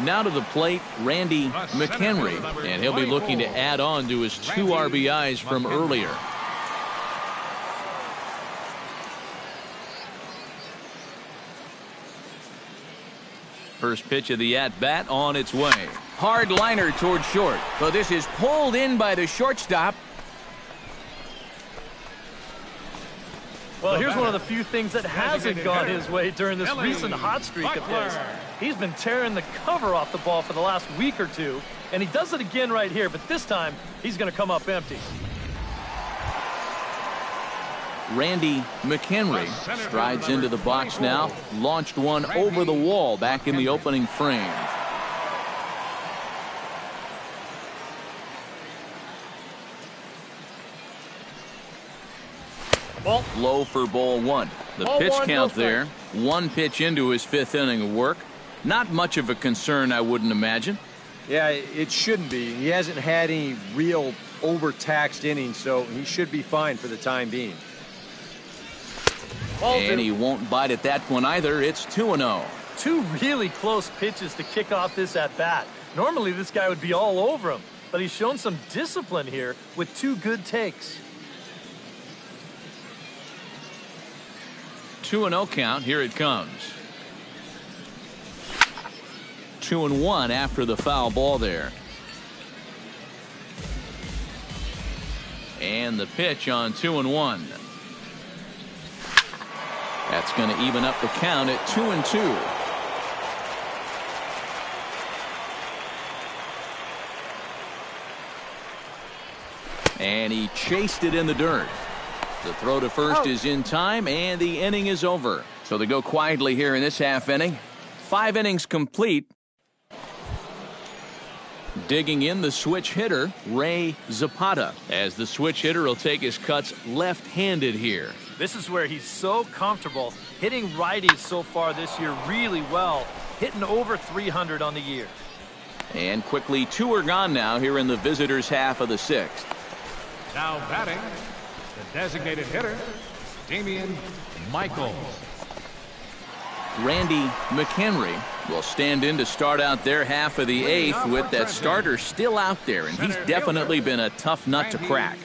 Now to the plate, Randy McHenry, and he'll be looking to add on to his 2 RBIs from earlier. First pitch of the at-bat on its way. Hard liner toward short, but this is pulled in by the shortstop. Well, here's one of the few things that hasn't gone his way during this recent hot streak of his. He's been tearing the cover off the ball for the last week or two, and he does it again right here, but this time he's going to come up empty. Randy McHenry strides into the box now, launched one over the wall back in the opening frame. Low for ball 1. The pitch count there. 1 pitch into his 5th inning of work. Not much of a concern, I wouldn't imagine. Yeah, it shouldn't be. He hasn't had any real overtaxed innings, so he should be fine for the time being. And he won't bite at that one either. It's 2-0. 2 really close pitches to kick off this at-bat. Normally this guy would be all over him, but he's shown some discipline here with 2 good takes. 2-0 count. Here it comes. 2-1 after the foul ball there. And the pitch on 2-1. That's going to even up the count at 2-2. And he chased it in the dirt. The throw to first is in time, and the inning is over. So they go quietly here in this half inning. 5 innings complete. Digging in the switch hitter, Ray Zapata, as the switch hitter will take his cuts left-handed here. This is where he's so comfortable, hitting righties so far this year really well, hitting over 300 on the year. And quickly 2 are gone now here in the visitors' half of the 6th. Now batting, the designated hitter, Damian Michaels. Randy McHenry will stand in to start out their half of the 8th with that starter still out there, and he's definitely been a tough nut to crack.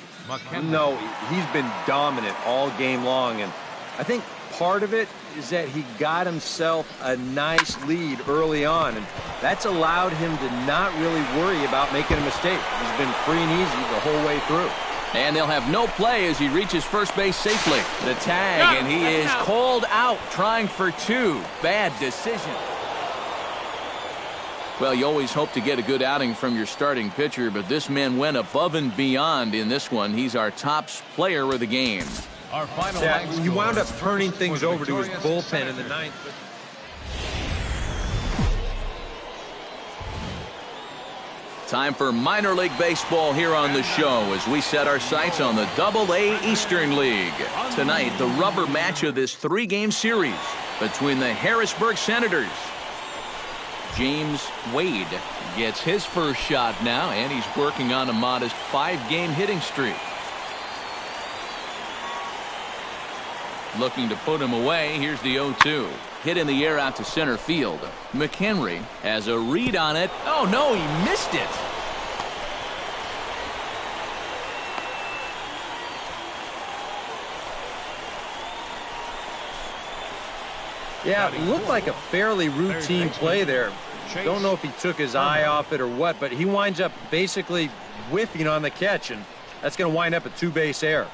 No, he's been dominant all game long, and I think part of it is that he got himself a nice lead early on, and that's allowed him to not really worry about making a mistake. He's been free and easy the whole way through. And they'll have no play as he reaches first base safely. The tag, and he is called out, trying for 2. Bad decision. Well, you always hope to get a good outing from your starting pitcher, but this man went above and beyond in this one. He's our top player of the game. Our final he wound up turning things over to his bullpen in the 9th. Time for minor league baseball here on the show as we set our sights on the Double-A Eastern League. Tonight, the rubber match of this 3-game series between the Harrisburg Senators. James Wade gets his first shot now, and he's working on a modest 5-game hitting streak. Looking to put him away. Here's the 0-2. Hit in the air out to center field. McHenry has a read on it. Oh, no, he missed it. Yeah, it looked like a fairly routine play there. Don't know if he took his eye off it or what, but he winds up basically whiffing on the catch, and that's going to wind up a 2-base error.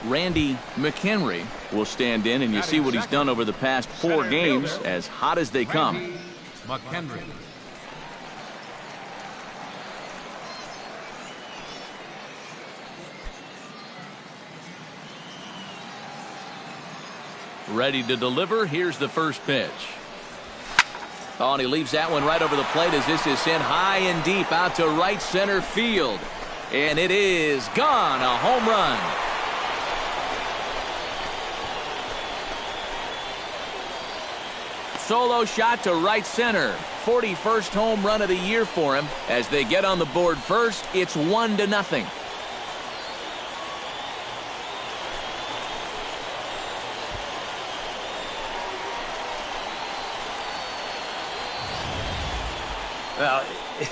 Randy McHenry will stand in, and you see what he's done over the past 4 games, as hot as they come. McHenry. Ready to deliver. Here's the first pitch. Oh, and he leaves that one right over the plate as this is sent high and deep out to right center field. And it is gone. A home run. Solo shot to right center. 41st home run of the year for him. As they get on the board first, it's 1-0. Well,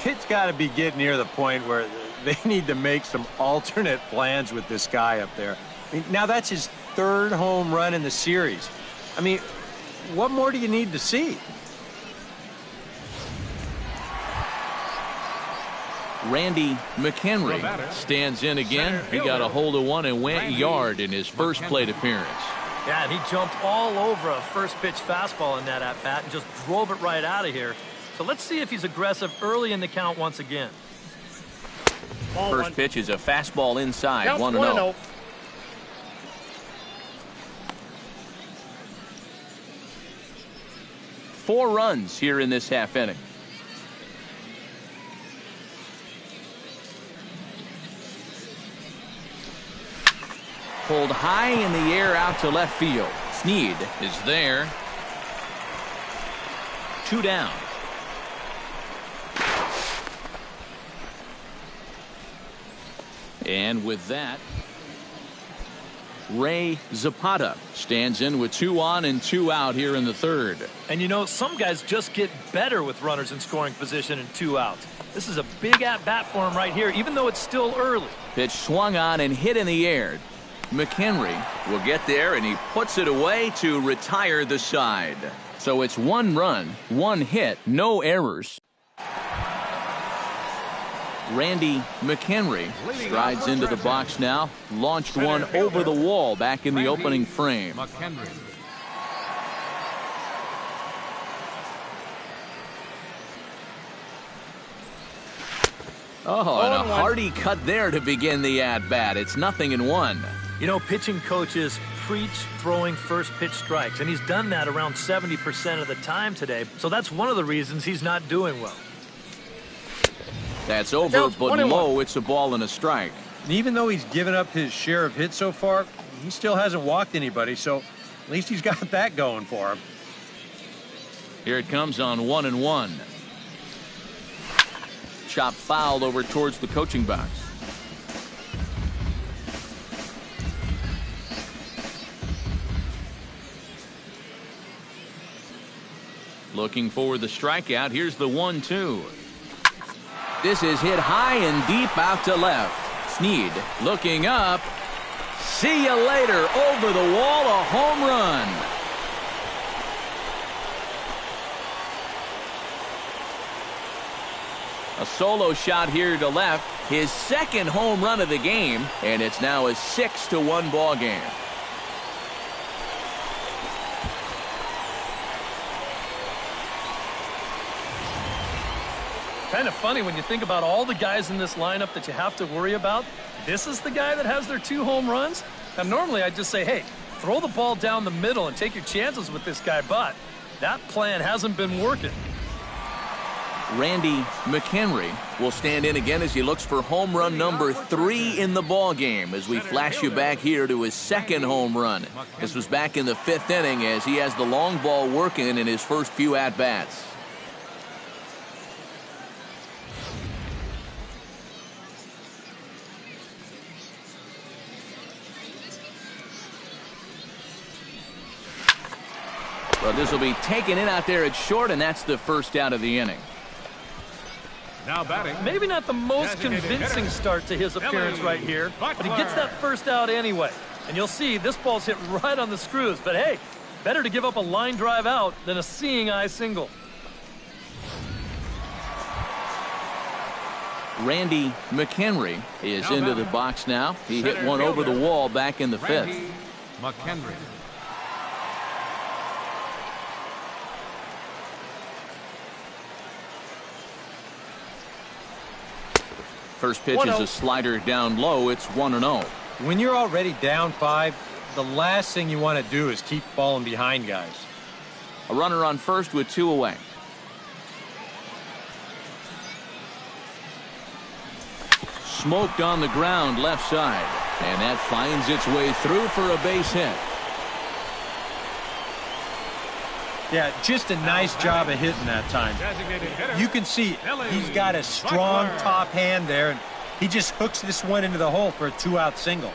it's got to be getting near the point where they need to make some alternate plans with this guy up there. I mean, now that's his 3rd home run in the series. I mean, what more do you need to see? Randy McHenry stands in again. He got a hold of one and went yard in his first plate appearance. Yeah, and he jumped all over a first pitch fastball in that at-bat and just drove it right out of here. So let's see if he's aggressive early in the count once again. First pitch is a fastball inside, 1-0. 4 runs here in this half inning. Pulled high in the air out to left field. Sneed is there. 2 down. And with that, Ray Zapata stands in with 2 on and 2 out here in the 3rd. And you know, some guys just get better with runners in scoring position and 2 outs. This is a big at-bat for him right here, even though it's still early. Pitch swung on and hit in the air. McHenry will get there, and he puts it away to retire the side. So it's 1 run, 1 hit, no errors. Randy McHenry strides into the box now. Launched one over the wall back in the opening frame. Oh, and a hearty cut there to begin the at-bat. It's 0-1. You know, pitching coaches preach throwing first pitch strikes, and he's done that around 70% of the time today. So that's one of the reasons he's not doing well. That's over, but low. It's a ball and a strike. And even though he's given up his share of hits so far, he still hasn't walked anybody, so at least he's got that going for him. Here it comes on 1-1. Chop fouled over towards the coaching box. Looking for the strikeout. Here's the 1-2. This is hit high and deep out to left. Sneed looking up. See you later. Over the wall, a home run. A solo shot here to left. His 2nd home run of the game, and it's now a 6-1 ball game. Kind of funny when you think about all the guys in this lineup that you have to worry about. This is the guy that has their 2 home runs. Now, normally I'd just say, hey, throw the ball down the middle and take your chances with this guy, but that plan hasn't been working. Randy McHenry will stand in again as he looks for home run number 3 in the ball game as we flash you back here to his 2nd home run. This was back in the 5th inning as he has the long ball working in his first few at-bats. Well, this will be taken in out there at short, and that's the first out of the inning. Now batting. Maybe not the most convincing start to his appearance right here, but he gets that first out anyway. And you'll see this ball's hit right on the screws. But hey, better to give up a line drive out than a seeing eye single. Randy McHenry is into the box now. He hit one over the wall back in the 5th. McHenry. First pitch is a slider down low. It's 1-0. When you're already down 5, the last thing you want to do is keep falling behind guys. A runner on first with 2 away. Smoked on the ground left side, and that finds its way through for a base hit. Yeah, just a nice job of hitting that time. You can see he's got a strong top hand there, and he just hooks this one into the hole for a 2-out single.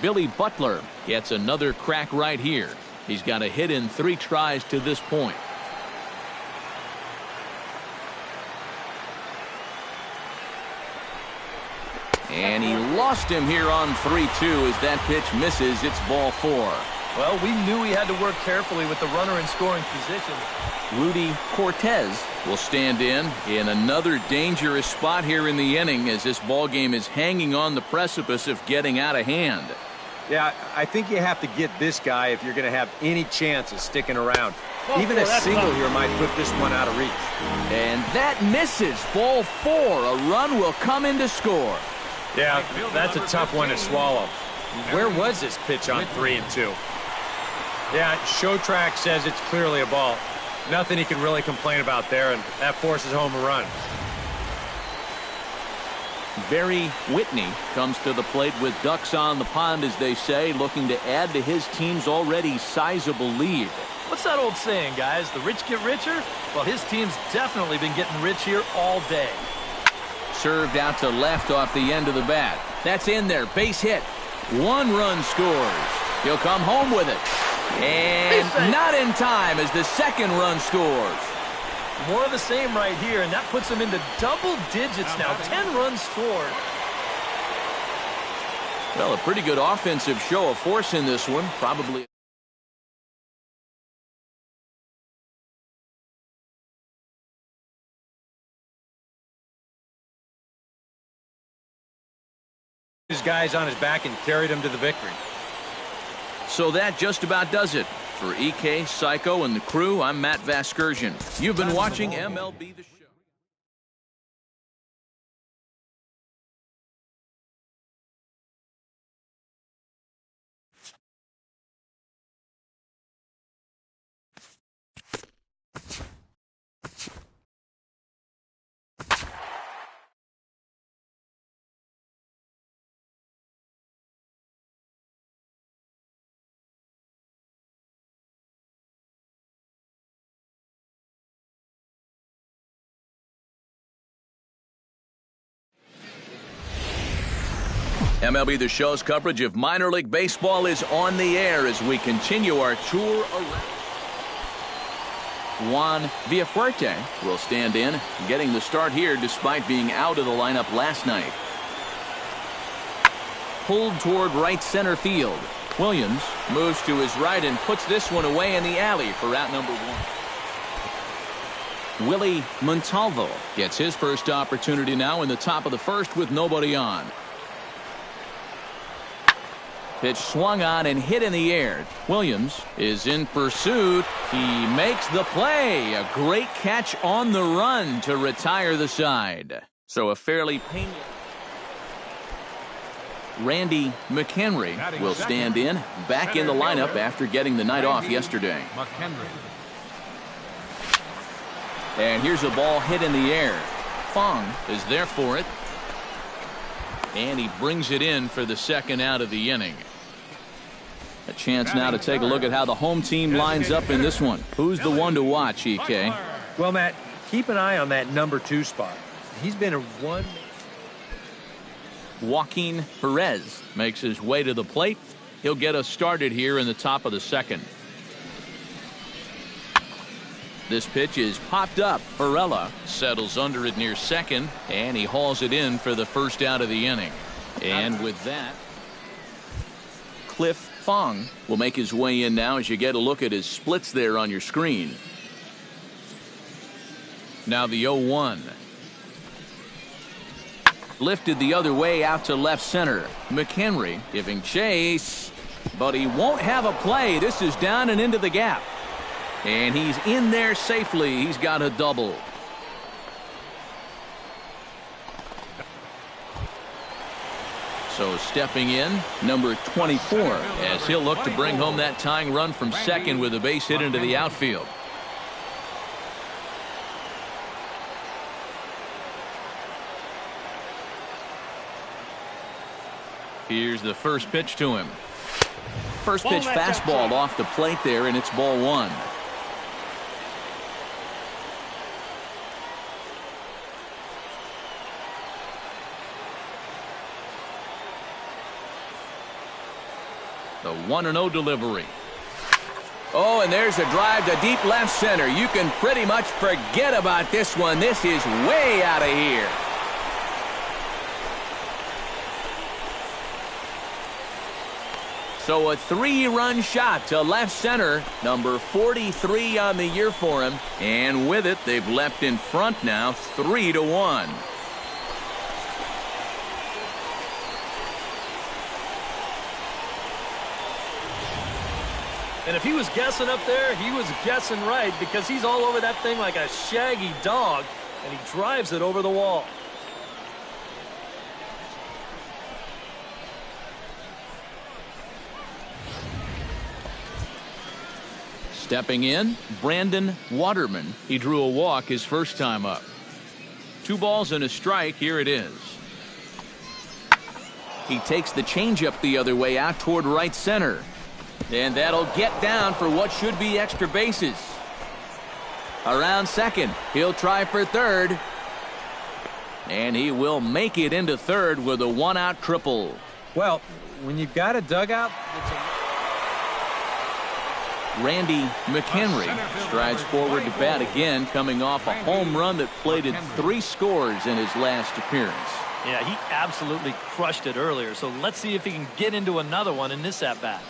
Billy Butler gets another crack right here. He's got a hit in 3 tries to this point. And he lost him here on 3-2 as that pitch misses. It's ball 4. Well, we knew he had to work carefully with the runner in scoring position. Rudy Cortez will stand in another dangerous spot here in the inning as this ball game is hanging on the precipice of getting out of hand. Yeah, I think you have to get this guy if you're going to have any chance of sticking around. Even a single here might put this one out of reach. And that misses. Ball 4. A run will come in to score. Yeah, that's a tough one to swallow. Where was this pitch on 3-2? Yeah, Show Track says it's clearly a ball. Nothing he can really complain about there, and that forces home a run. Barry Whitney comes to the plate with ducks on the pond, as they say, looking to add to his team's already sizable lead. What's that old saying, guys? The rich get richer? Well, his team's definitely been getting rich here all day. Served out to left off the end of the bat. That's in there. Base hit. 1 run scores. He'll come home with it. And not in time as the second run scores. More of the same right here, and that puts him into double digits now. 10 runs scored. Well, a pretty good offensive show of force in this one. Probably. His guys on his back and carried him to the victory. So that just about does it. For EK, Psycho, and the crew, I'm Matt Vasgersian. You've been watching MLB The Show. MLB The Show's coverage of minor league baseball is on the air as we continue our tour around. Juan Villafuerte will stand in, getting the start here despite being out of the lineup last night. Pulled toward right center field. Williams moves to his right and puts this one away in the alley for out number 1. Willie Montalvo gets his first opportunity now in the top of the first with nobody on. Pitch swung on and hit in the air. Williams is in pursuit. He makes the play. A great catch on the run to retire the side. So a fairly painless. Randy McHenry will stand in, back in the lineup after getting the night off yesterday. And here's a ball hit in the air. Fong is there for it. And he brings it in for the second out of the inning. A chance now to take a look at how the home team lines up in this one. Who's the one to watch, EK? Well, Matt, keep an eye on that number 2 spot. He's been a one. Joaquin Perez makes his way to the plate. He'll get us started here in the top of the second. This pitch is popped up. Varela settles under it near second, and he hauls it in for the first out of the inning. And with that, Cliff Fong will make his way in now as you get a look at his splits there on your screen. Now the 0-1. Lifted the other way out to left center. McHenry giving chase, but he won't have a play. This is down and into the gap. And he's in there safely. He's got a double. So stepping in, number 24, as he'll look to bring home that tying run from second with a base hit into the outfield. Here's the first pitch to him. First pitch fastball off the plate there, and it's ball 1. The 1-0 delivery. Oh, and there's a drive to deep left center. You can pretty much forget about this one. This is way out of here. So a 3-run shot to left center, number 43 on the year for him. And with it, they've leapt in front now, 3-1. And if he was guessing up there, he was guessing right, because he's all over that thing like a shaggy dog, and he drives it over the wall. Stepping in, Brandon Waterman. He drew a walk his first time up. 2 balls and a strike. Here it is. He takes the changeup the other way out toward right center. And that'll get down for what should be extra bases. Around second. He'll try for third. And he will make it into third with a 1-out triple. Well, when you've got a dugout, Randy McHenry strides forward to bat again, coming off a home run that plated 3 scores in his last appearance. Yeah, he absolutely crushed it earlier, so let's see if he can get into another one in this at-bat.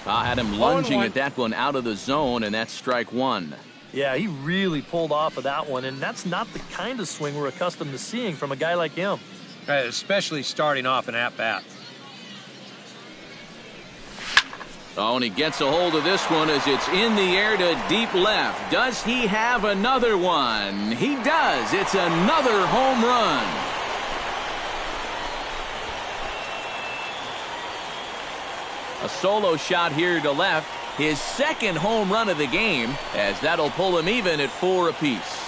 I had him lunging at that one out of the zone, and that's strike 1. Yeah, he really pulled off of that one, and that's not the kind of swing we're accustomed to seeing from a guy like him. especially starting off an at-bat. Oh, and he gets a hold of this one as it's in the air to deep left. Does he have another one? He does. It's another home run. A solo shot here to left. His second home run of the game, as that'll pull him even at 4 apiece.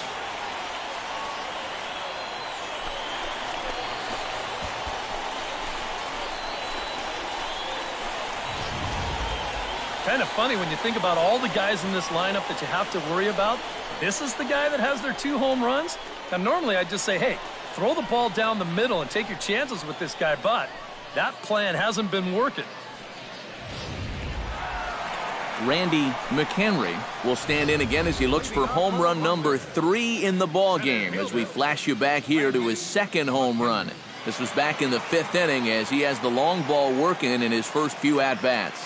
Kind of funny when you think about all the guys in this lineup that you have to worry about. This is the guy that has their 2 home runs. Now, normally I'd just say, hey, throw the ball down the middle and take your chances with this guy, but that plan hasn't been working. Randy McHenry will stand in again as he looks for home run number 3 in the ball game, as we flash you back here to his second home run. This was back in the 5th inning, as he has the long ball working in his first few at-bats.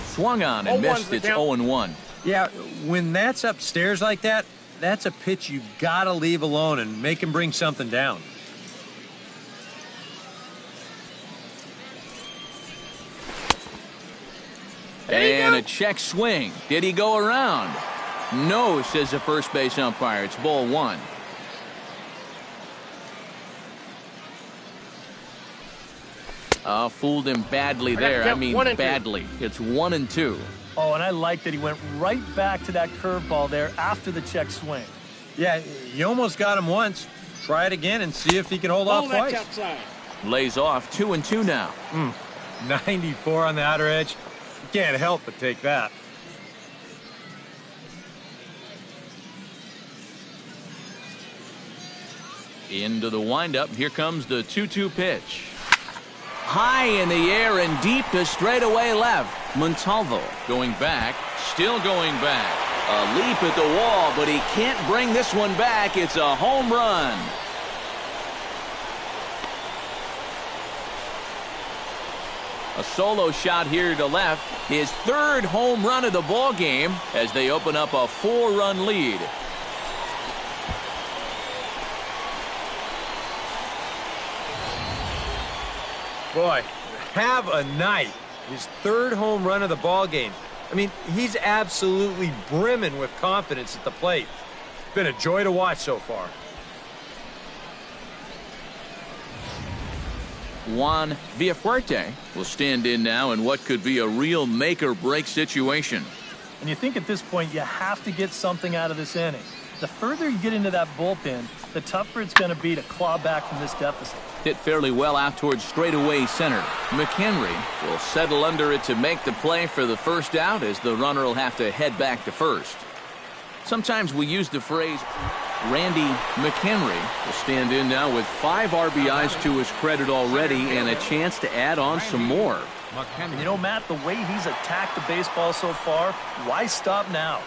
Swung on and missed. It's 0-1. Yeah, when that's upstairs like that, that's a pitch you gotta leave alone and make him bring something down. And a check swing. Did he go around? No, says the first base umpire. It's ball 1. Fooled him badly there. I mean badly. It's 1-2. Oh, and I like that he went right back to that curveball there after the check swing. Yeah, you almost got him once. Try it again and see if he can hold off twice. Lays off 2-2 now. 94 on the outer edge. You can't help but take that. Into the windup. Here comes the 2-2 pitch. High in the air and deep to straightaway left. Montalvo going back, still going back. A leap at the wall, but he can't bring this one back. It's a home run. A solo shot here to left. His 3rd home run of the ball game as they open up a 4-run lead. Boy, have a night. His 3rd home run of the ball game. I mean, he's absolutely brimming with confidence at the plate. It's been a joy to watch so far. Juan Villafuerte will stand in now in what could be a real make-or-break situation. And you think at this point you have to get something out of this inning. The further you get into that bullpen, the tougher it's going to be to claw back from this deficit. Hit fairly well out towards straightaway center. McHenry will settle under it to make the play for the first out, as the runner will have to head back to first. Sometimes we use the phrase Randy McHenry will stand in now with 5 RBIs to his credit already and a chance to add on some more. And McHenry. you know, Matt, the way he's attacked the baseball so far, why stop now?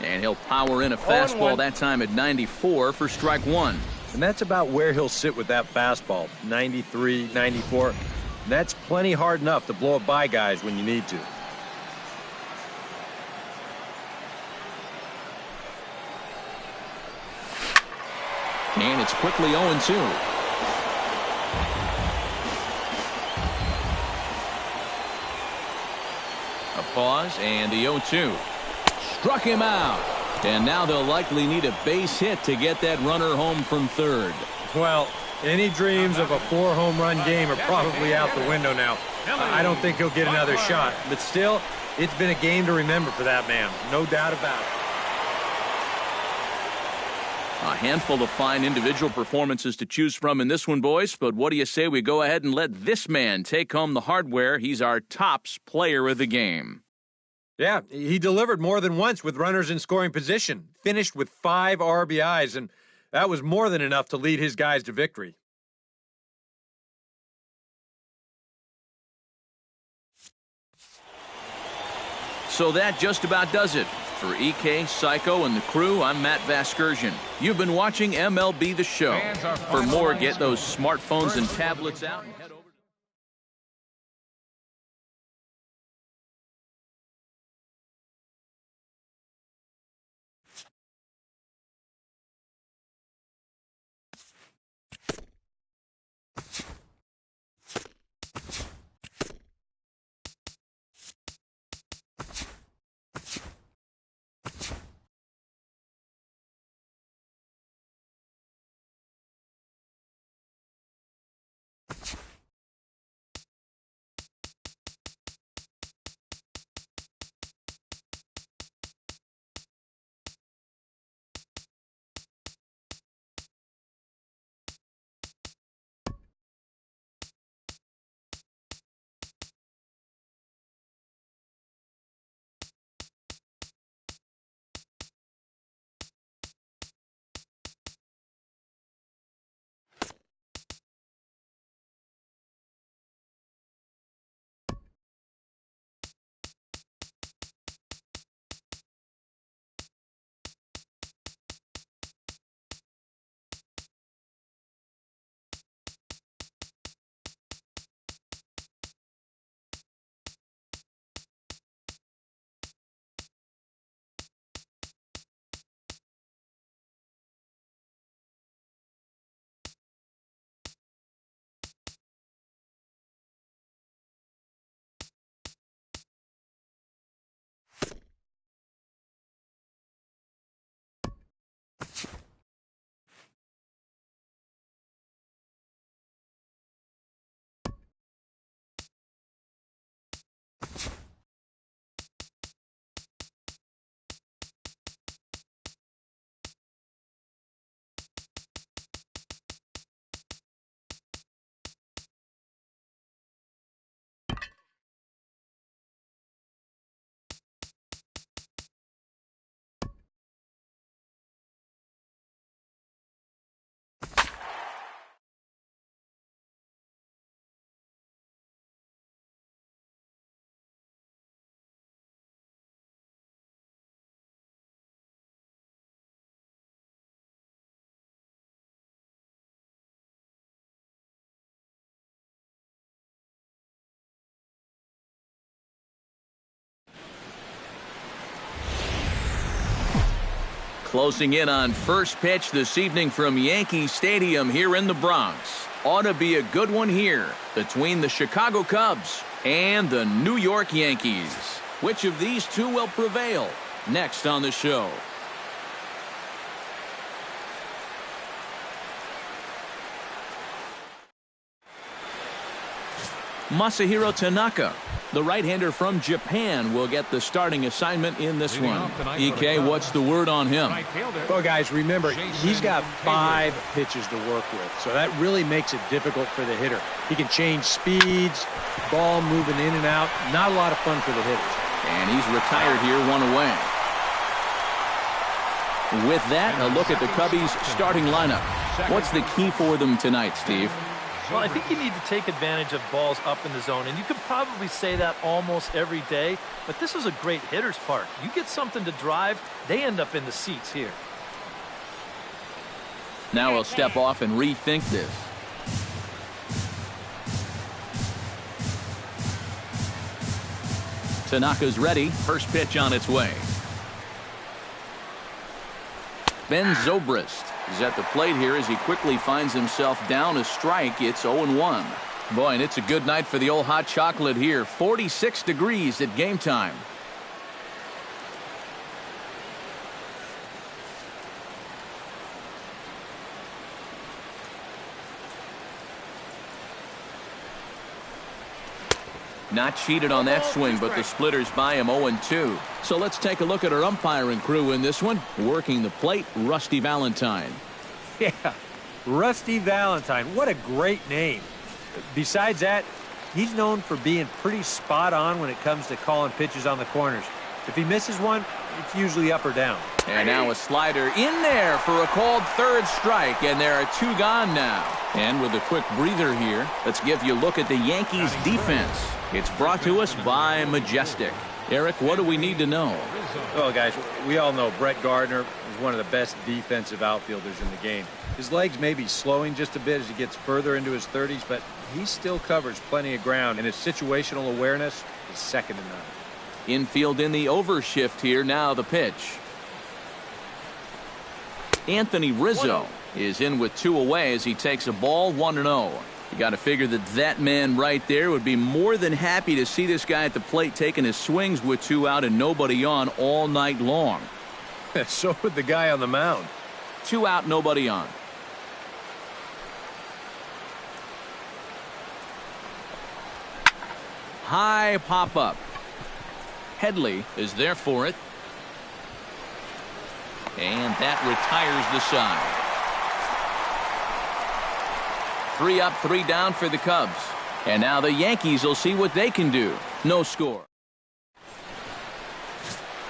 And he'll power in a fastball that time at 94 for strike one. And that's about where he'll sit with that fastball, 93, 94. And that's plenty hard enough to blow it by guys when you need to. And it's quickly 0-2. A pause and the 0-2. Struck him out. And now they'll likely need a base hit to get that runner home from third. Well, any dreams of a 4-home run game are probably out the window now. I don't think he'll get another shot. But still, it's been a game to remember for that man. No doubt about it. A handful of fine individual performances to choose from in this one, boys. But what do you say we go ahead and let this man take home the hardware? He's our tops player of the game. Yeah, he delivered more than once with runners in scoring position. Finished with 5 RBIs, and that was more than enough to lead his guys to victory. So that just about does it. For EK, Psycho, and the crew, I'm Matt Vasgersian. You've been watching MLB The Show. For more, get those smartphones and tablets out and head over. Closing in on first pitch this evening from Yankee Stadium here in the Bronx. Ought to be a good one here between the Chicago Cubs and the New York Yankees. Which of these two will prevail? Next on the show. Masahiro Tanaka The right-hander from Japan will get the starting assignment in this one. EK, what's the word on him? Well, guys, remember, he's got 5 pitches to work with, so that really makes it difficult for the hitter. He can change speeds, ball moving in and out. Not a lot of fun for the hitters. And he's retired here, 1 away. With that, a look at the Cubbies' starting lineup. What's the key for them tonight, Steve? Well, I think you need to take advantage of balls up in the zone, and you could probably say that almost every day, but this is a great hitter's park. You get something to drive, they end up in the seats here. Now he'll step off and rethink this. Tanaka's ready. First pitch on its way. Ben Zobrist is at the plate here as he quickly finds himself down a strike. It's 0-1. Boy, and it's a good night for the old hot chocolate here. 46 degrees at game time. Not cheated on that swing, but the splitters by him 0-2. So let's take a look at our umpiring crew in this one. Working the plate, Rusty Valentine. Yeah, Rusty Valentine. What a great name. Besides that, he's known for being pretty spot on when it comes to calling pitches on the corners. If he misses one, it's usually up or down. And now a slider in there for a called third strike, and there are 2 gone now. And with a quick breather here, let's give you a look at the Yankees' defense. It's brought to us by Majestic. Eric, what do we need to know? Well, guys, we all know Brett Gardner is one of the best defensive outfielders in the game. His legs may be slowing just a bit as he gets further into his 30s, but he still covers plenty of ground, and his situational awareness is second to none. Infield in the overshift here. Now the pitch. Anthony Rizzo is in with 2 away as he takes a ball 1-0. You got to figure that man right there would be more than happy to see this guy at the plate taking his swings with 2 out and nobody on all night long. So would the guy on the mound. 2 out, nobody on. High pop up. Headley is there for it. And that retires the side. 3 up, 3 down for the Cubs. And now the Yankees will see what they can do. No score.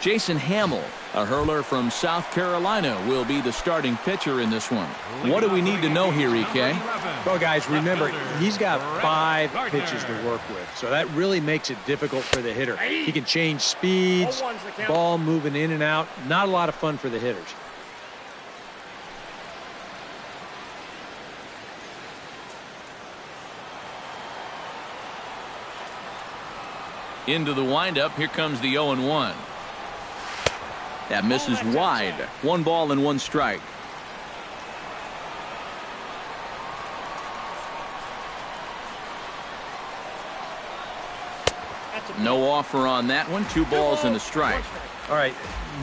Jason Hamill, a hurler from South Carolina, will be the starting pitcher in this one. What do we need to know here, EK? Well, guys, remember, he's got 5 pitches to work with, so that really makes it difficult for the hitter. He can change speeds, ball moving in and out. Not a lot of fun for the hitters. Into the windup. Here comes the 0-1. That misses wide. 1 ball and 1 strike. No offer on that one. 2 balls and a strike. All right,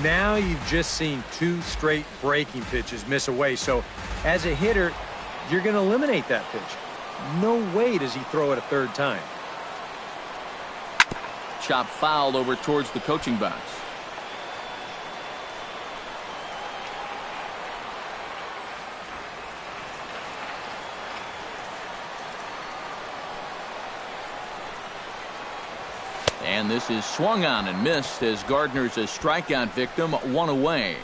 now you've just seen 2 straight breaking pitches miss away. So as a hitter, you're going to eliminate that pitch. No way does he throw it a 3rd time. Chop foul over towards the coaching box. And this is swung on and missed as Gardner's a strikeout victim, 1 away.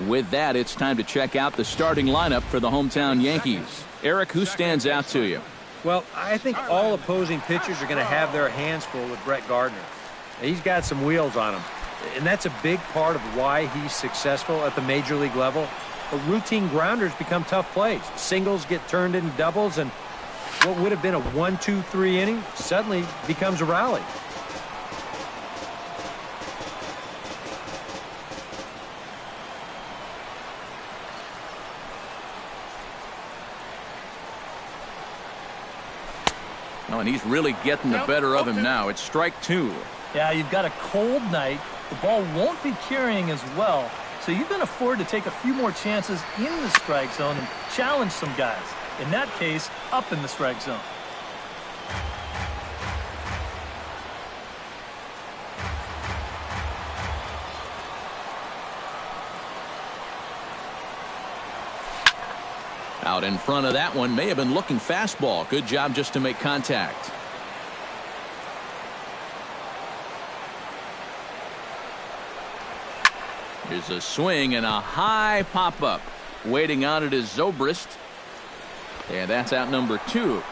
With that, it's time to check out the starting lineup for the hometown Yankees. Eric, who stands out to you? Well, I think all opposing pitchers are going to have their hands full with Brett Gardner. He's got some wheels on him, and that's a big part of why he's successful at the major league level. But routine grounders become tough plays. Singles get turned into doubles, and what would have been a 1-2-3 inning suddenly becomes a rally. Oh, and he's really getting the better of him now. It's strike 2. Yeah, you've got a cold night. The ball won't be carrying as well, so you can afford to take a few more chances in the strike zone and challenge some guys. In that case, up in the strike zone. Out in front of that one, may have been looking fastball. Good job just to make contact. Here's a swing and a high pop-up. Waiting on it is Zobrist. And that's out number 2.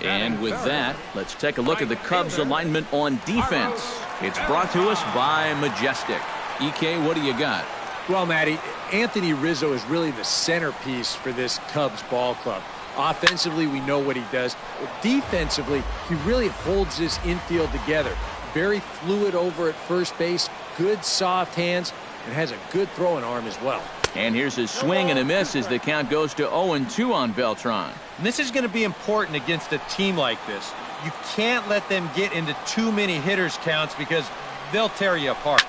And with that, let's take a look at the Cubs alignment on defense. It's brought to us by Majestic. EK, what do you got? Well, Matty, Anthony Rizzo is really the centerpiece for this Cubs ball club. Offensively, we know what he does. But defensively, he really holds this infield together. Very fluid over at first base, good soft hands, and has a good throwing arm as well. And here's a swing and a miss as the count goes to 0-2 on Beltran. And this is going to be important against a team like this. You can't let them get into too many hitters counts because they'll tear you apart.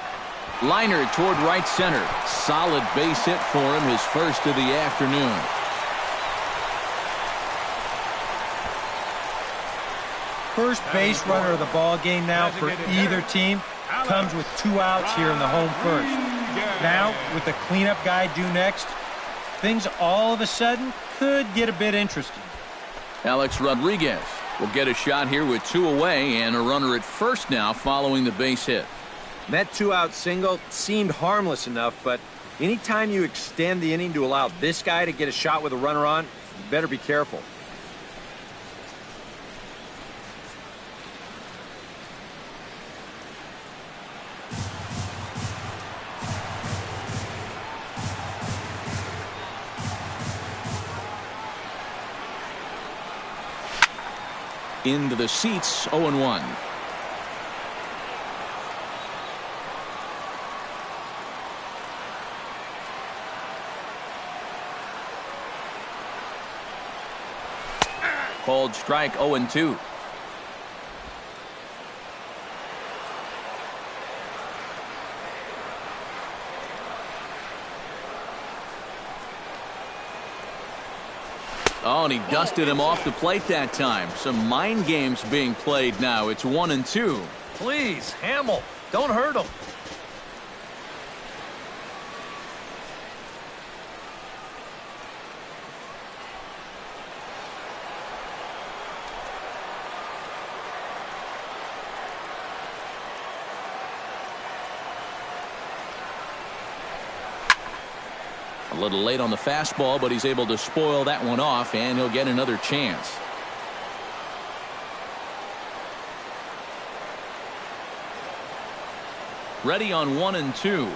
Liner toward right center. Solid base hit for him, his first of the afternoon. First base runner of the ball game now for either team comes with 2 outs here in the home first. Now, with the cleanup guy due next, things all of a sudden could get a bit interesting. Alex Rodriguez will get a shot here with 2 away and a runner at first now following the base hit. That 2-out single seemed harmless enough, but anytime you extend the inning to allow this guy to get a shot with a runner on, you better be careful. Into the seats, 0-1. Called strike, 0-2. Oh, and he dusted him off the plate that time. Some mind games being played now. It's 1-2. Please, Hamill, don't hurt him. A little late on the fastball, but he's able to spoil that one off, and he'll get another chance. Ready on 1-2.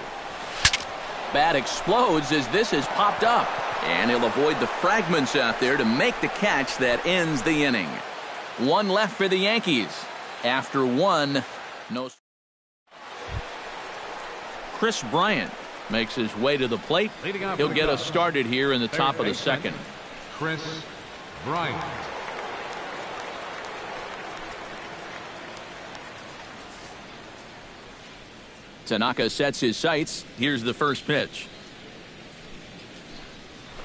Bat explodes as this has popped up, and he'll avoid the fragments out there to make the catch that ends the inning. 1 left for the Yankees. After 1, no. Chris Bryant makes his way to the plate. He'll get us started here in the top of the second. Chris Bryant. Tanaka sets his sights. Here's the first pitch.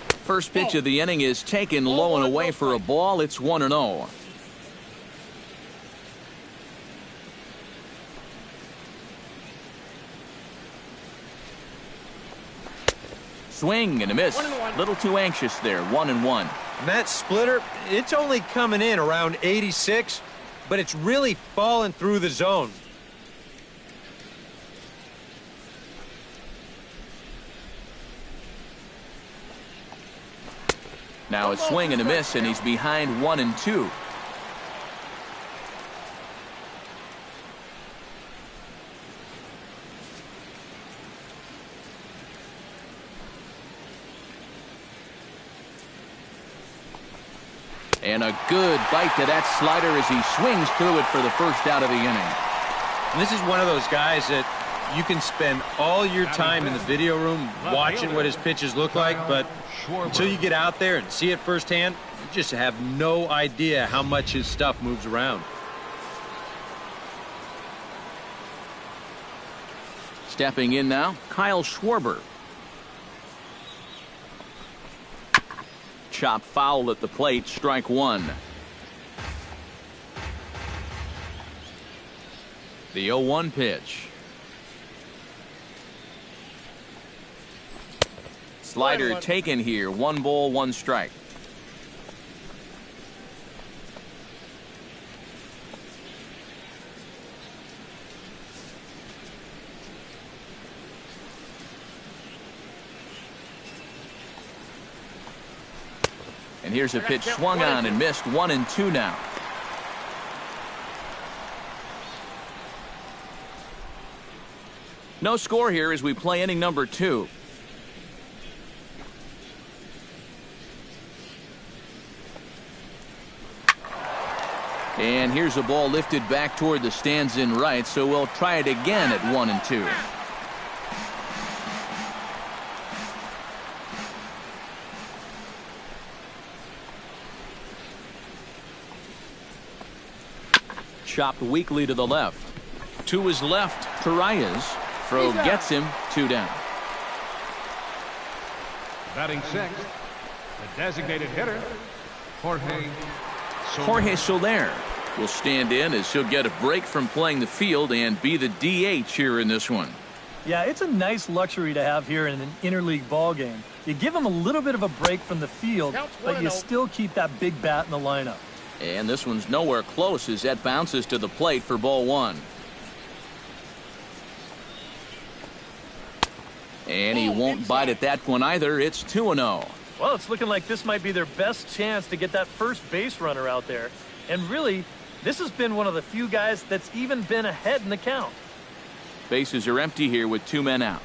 First pitch of the inning is taken low and away for a ball. It's 1-0. Swing and a miss. Little too anxious there. 1-1. And that splitter, it's only coming in around 86, but it's really falling through the zone. Now a swing and a miss, and he's behind 1-2. And a good bite to that slider as he swings through it for the first out of the inning. And this is one of those guys that you can spend all your time in the video room watching what his pitches look like, but until you get out there and see it firsthand, you just have no idea how much his stuff moves around. Stepping in now, Kyle Schwarber. Chop foul at the plate, strike 1. The 0-1 pitch. Slider taken here. 1 ball, 1 strike. And here's a pitch swung on and missed. 1-2 now. No score here as we play inning number 2. And here's a ball lifted back toward the stands in right, so we'll try it again at 1-2. Chopped weakly to the left. To his left, Torreyes. Throw gets him. 2 down. Batting sixth, the designated hitter, Jorge Soler will stand in as he'll get a break from playing the field and be the DH here in this one. Yeah, it's a nice luxury to have here in an interleague ball game. You give him a little bit of a break from the field, but you still keep that big bat in the lineup. And this one's nowhere close as that bounces to the plate for ball 1. And he won't bite at that one either. It's 2-0. Well, it's looking like this might be their best chance to get that first base runner out there. And really, this has been one of the few guys that's even been ahead in the count. Bases are empty here with 2 men out.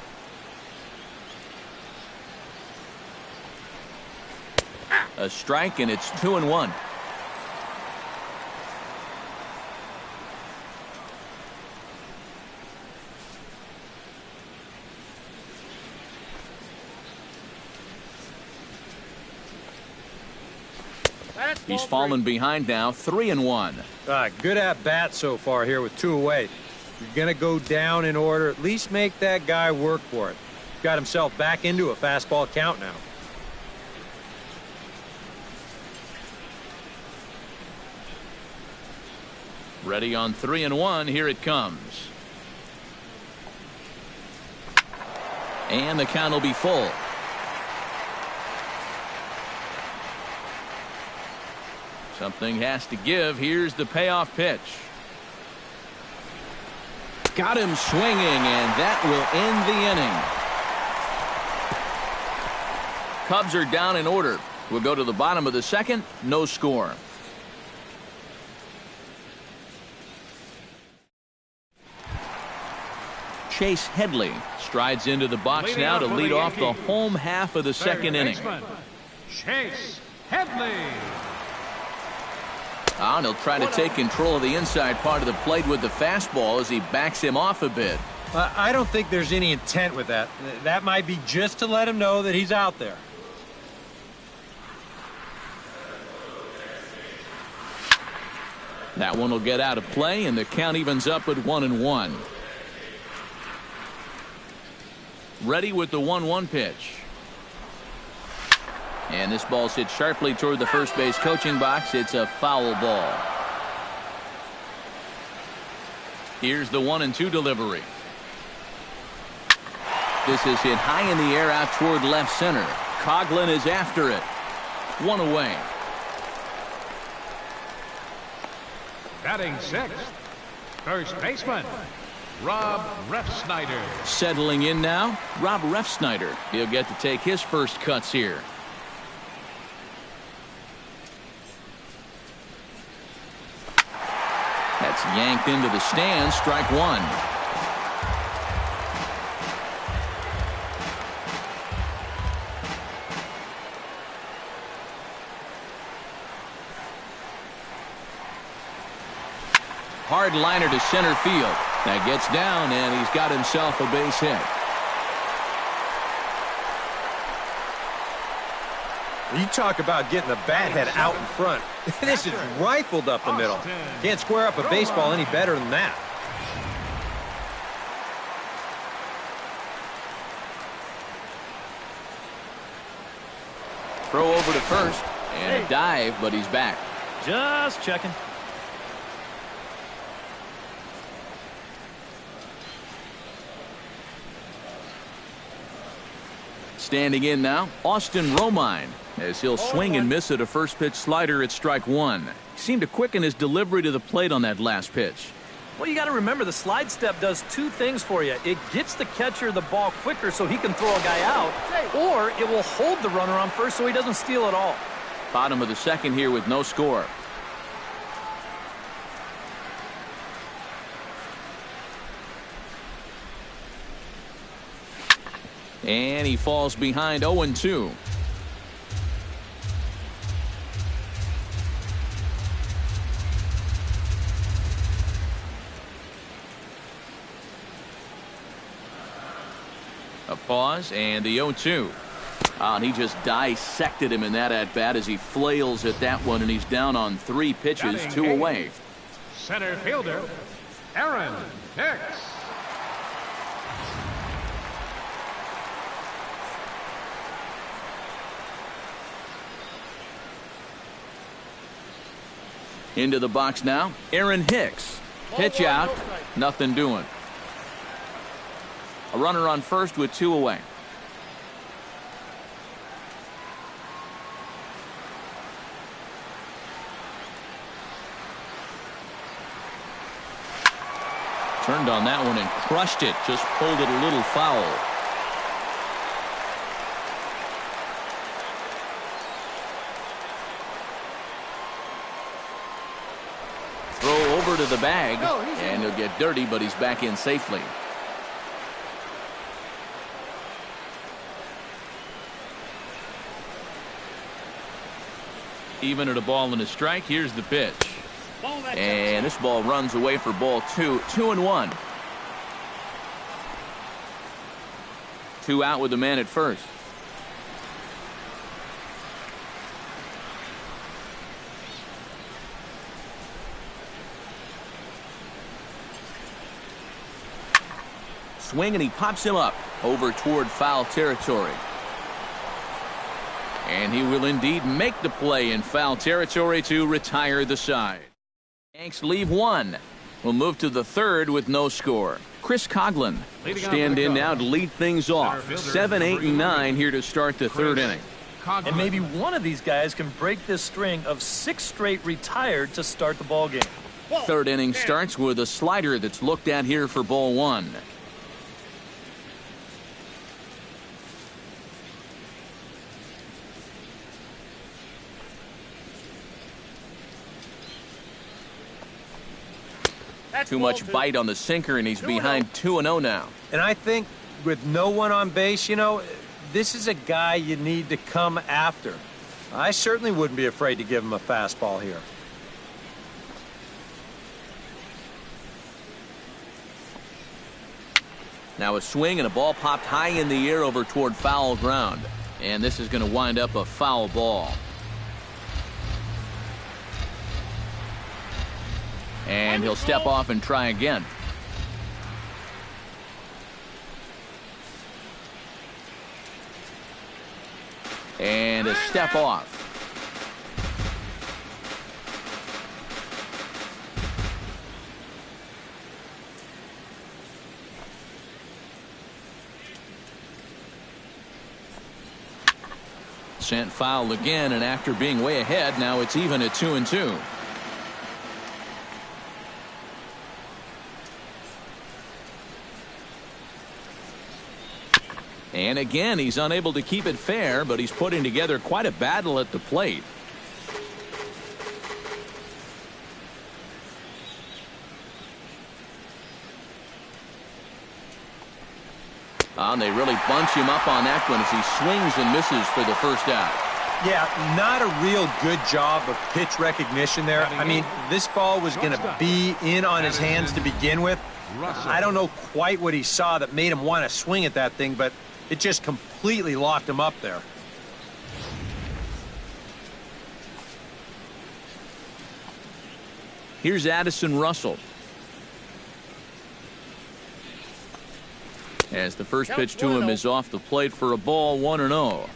A strike, and it's 2-1. He's fallen behind now, 3-1. Good at bat so far here with 2 away. You're going to go down in order. At least make that guy work for it. Got himself back into a fastball count now. Ready on 3-1. Here it comes. And the count will be full. Something has to give. Here's the payoff pitch. Got him swinging, and that will end the inning. Cubs are down in order. We'll go to the bottom of the second. No score. Chase Headley strides into the box now to lead off the home half of the second inning. Chase Headley. And he'll try to take control of the inside part of the plate with the fastball as he backs him off a bit. I don't think there's any intent with that. That might be just to let him know that he's out there. That one will get out of play, and the count evens up at 1-1. Ready with the 1-1 pitch. And this ball's hit sharply toward the first base coaching box. It's a foul ball. Here's the 1-2 delivery. This is hit high in the air out toward left center. Coughlin is after it. 1 away. Batting sixth, first baseman, Rob Refsnyder. Settling in now, Rob Refsnyder. He'll get to take his first cuts here. That's yanked into the stands. Strike 1. Hard liner to center field. That gets down, and he's got himself a base hit. You talk about getting the bat head out in front. This is rifled up the middle. Can't square up a baseball any better than that. Throw over to first, and a dive, but he's back. Just checking. Standing in now, Austin Romine, as he'll swing and miss at a first pitch slider at strike one. He seemed to quicken his delivery to the plate on that last pitch. Well, you got to remember the slide step does two things for you. It gets the catcher the ball quicker so he can throw a guy out, or it will hold the runner on first so he doesn't steal it all. Bottom of the second here with no score. And he falls behind 0-2. A pause and the 0-2. And he just dissected him in that at-bat as he flails at that one, and he's down on 3 pitches, 2 away. Center fielder, Aaron Hicks. Into the box now, Aaron Hicks. Pitch out, nothing doing. A runner on first with 2 away. Turned on that one and crushed it. Just pulled it a little foul. Throw over to the bag, and he'll get dirty, but he's back in safely. Even at a ball and a strike, here's the pitch. And this ball runs away for ball 2. 2-1. 2 out with the man at first. Swing, and he pops him up over toward foul territory. And he will indeed make the play in foul territory to retire the side. Yanks leave 1. We'll move to the third with no score. Chris Coughlin stand in now to lead things off. 7, 8, and 9 here to start the third inning. And maybe one of these guys can break this string of 6 straight retired to start the ball game. Third inning starts with a slider that's looked at here for ball 1. Too much bite on the sinker, and he's behind 2-0 now. And I think with no one on base, you know, this is a guy you need to come after. I certainly wouldn't be afraid to give him a fastball here. Now a swing, and a ball popped high in the air over toward foul ground. And this is going to wind up a foul ball. And he'll step off and try again. And a step off. Sent foul again, and after being way ahead, now it's even at 2-2. And again, he's unable to keep it fair, but he's putting together quite a battle at the plate. And they really bunch him up on that one as he swings and misses for the first out. Yeah, not a real good job of pitch recognition there. I mean, this ball was going to be in on his hands to begin with. I don't know quite what he saw that made him want to swing at that thing, but it just completely locked him up there. Here's Addison Russell. As the first pitch to him is off the plate for a ball, 1-0.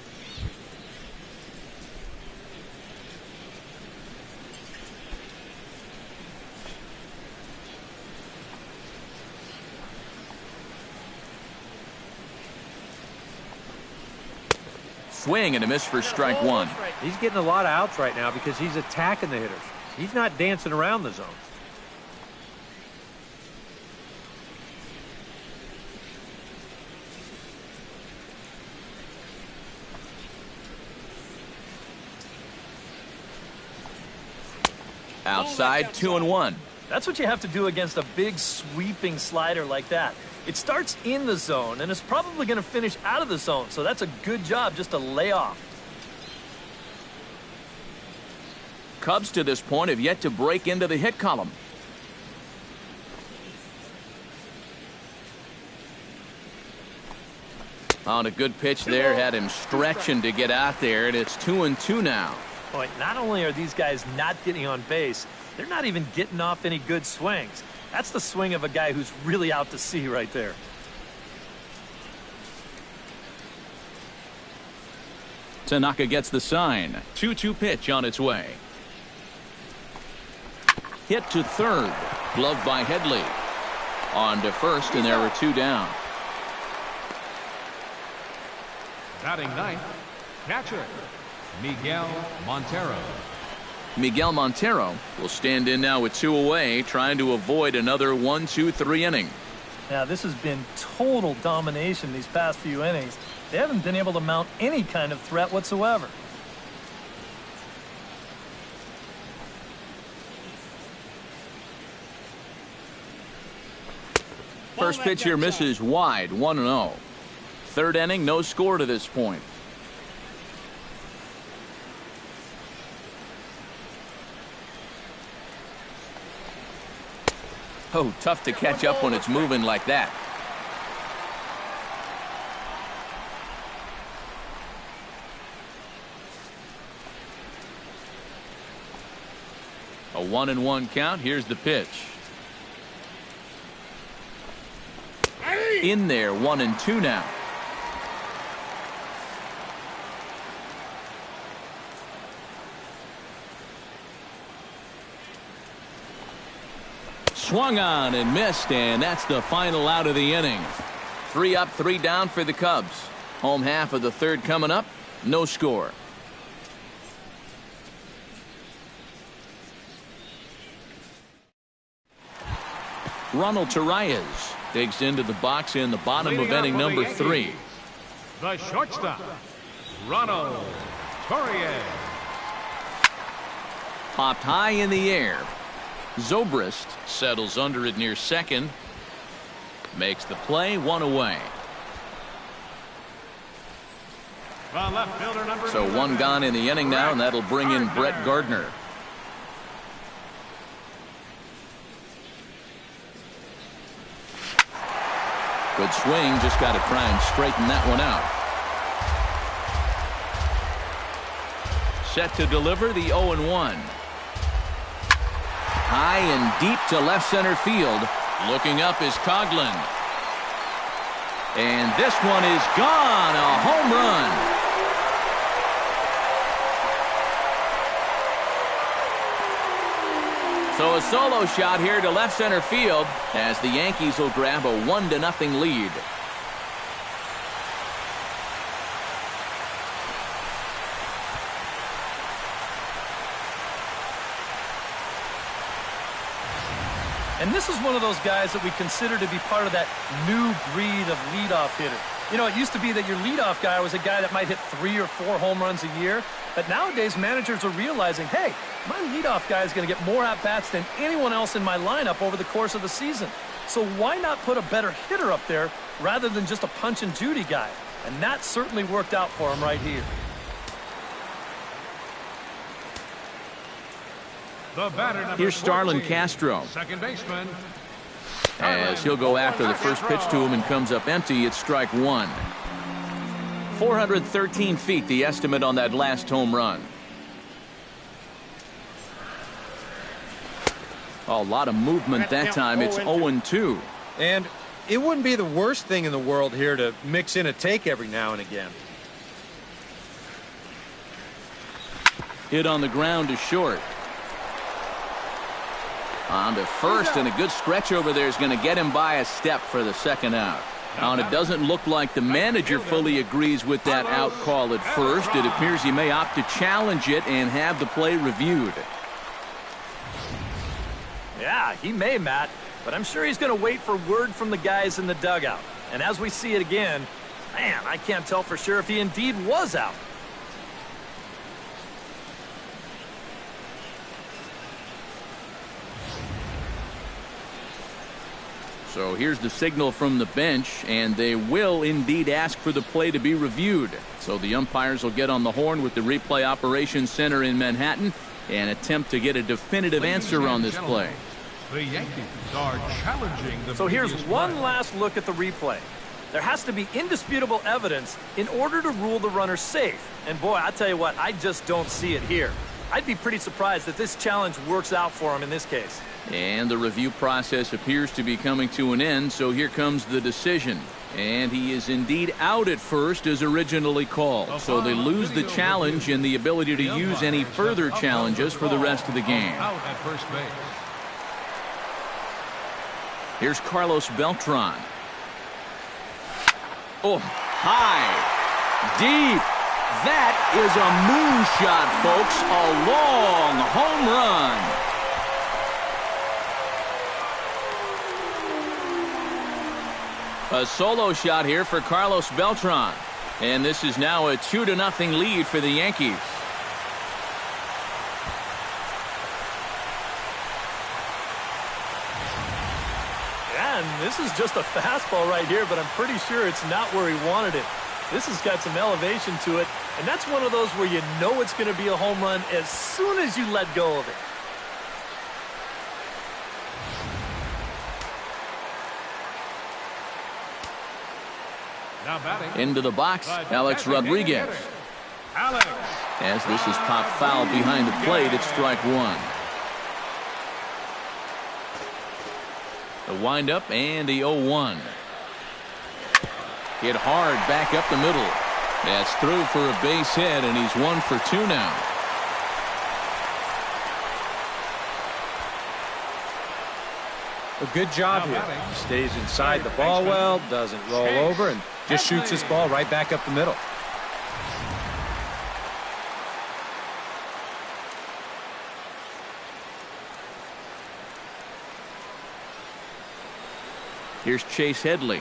swing and a miss for strike one. He's getting a lot of outs right now because he's attacking the hitters. He's not dancing around the zone. Outside, 2-1. That's what you have to do against a big sweeping slider like that. It starts in the zone and it's probably going to finish out of the zone, so that's a good job just to lay off. Cubs to this point have yet to break into the hit column. On a good pitch there, had him stretching to get out there, and it's 2-2 now. Boy, not only are these guys not getting on base, they're not even getting off any good swings. That's the swing of a guy who's really out to sea right there. Tanaka gets the sign. 2-2 pitch on its way. Hit to third. Gloved by Headley. On to first, and there were two down. Batting ninth, catcher, Miguel Montero. Miguel Montero will stand in now with two away, trying to avoid another 1-2-3 inning. Now, this has been total domination these past few innings. They haven't been able to mount any kind of threat whatsoever. First pitch here misses wide, 1-0. Third inning, no score to this point. Oh, tough to catch up when it's moving like that. A 1-1 count. Here's the pitch. In there, 1-2 now. Swung on and missed, and that's the final out of the inning. 3 up, 3 down for the Cubs. Home half of the third coming up. No score. Ronald Torreyes digs into the box in the bottom of inning number 3. The shortstop, Ronald Torreyes. Popped high in the air. Zobrist settles under it near second. Makes the play, 1 away. The left fielder, number So 1 gone in the inning now, and that'll bring in Brett Gardner. Good swing, just got to try and straighten that one out. Set to deliver the 0-1. High and deep to left center field. Looking up is Coghlan. And this one is gone. A home run. So a solo shot here to left center field as the Yankees will grab a 1-0 lead. And this is one of those guys that we consider to be part of that new breed of leadoff hitter. You know, it used to be that your leadoff guy was a guy that might hit 3 or 4 home runs a year. But nowadays, managers are realizing, hey, my leadoff guy is going to get more at-bats than anyone else in my lineup over the course of the season. So why not put a better hitter up there rather than just a punch-and-Judy guy? And that certainly worked out for him right here. The batter, Here's Starlin 14, Castro. second baseman. As he'll go after the first pitch to him and comes up empty. It's strike 1. 413 feet, the estimate on that last home run. A lot of movement that time. It's 0-2. And it wouldn't be the worst thing in the world here to mix in a take every now and again. Hit on the ground to short. On to first, and a good stretch over there is going to get him by a step for the second out. And it doesn't look like the manager fully agrees with that out call at first. It appears he may opt to challenge it and have the play reviewed. Yeah, he may, Matt, but I'm sure he's going to wait for word from the guys in the dugout. And as we see it again, man, I can't tell for sure if he indeed was out. So here's the signal from the bench, and they will indeed ask for the play to be reviewed. So the umpires will get on the horn with the replay operations center in Manhattan and attempt to get a definitive answer on this play. The Yankees are challenging the So here's previous one play. last look at the replay. There has to be indisputable evidence in order to rule the runner safe. And boy, I tell you what, I just don't see it here. I'd be pretty surprised if this challenge works out for him in this case. And the review process appears to be coming to an end, so here comes the decision. And he is indeed out at first as originally called. So they lose the challenge and the ability to use any further challenges for the rest of the game. Out at first base. Here's Carlos Beltran. Oh, high, deep. That is a moonshot, folks. A long home run. A solo shot here for Carlos Beltran. And this is now a 2-0 lead for the Yankees. And this is just a fastball right here, but I'm pretty sure it's not where he wanted it. This has got some elevation to it, and that's one of those where you know it's going to be a home run as soon as you let go of it. Now batting. Into the box, Alex Rodriguez. Alex. As this is popped foul behind the plate, it's strike one. The windup and the 0-1. Hit hard back up the middle. That's through for a base hit, and he's 1 for 2 now. A good job here. He stays inside the ball well, doesn't roll over, and just shoots this ball right back up the middle. Here's Chase Headley.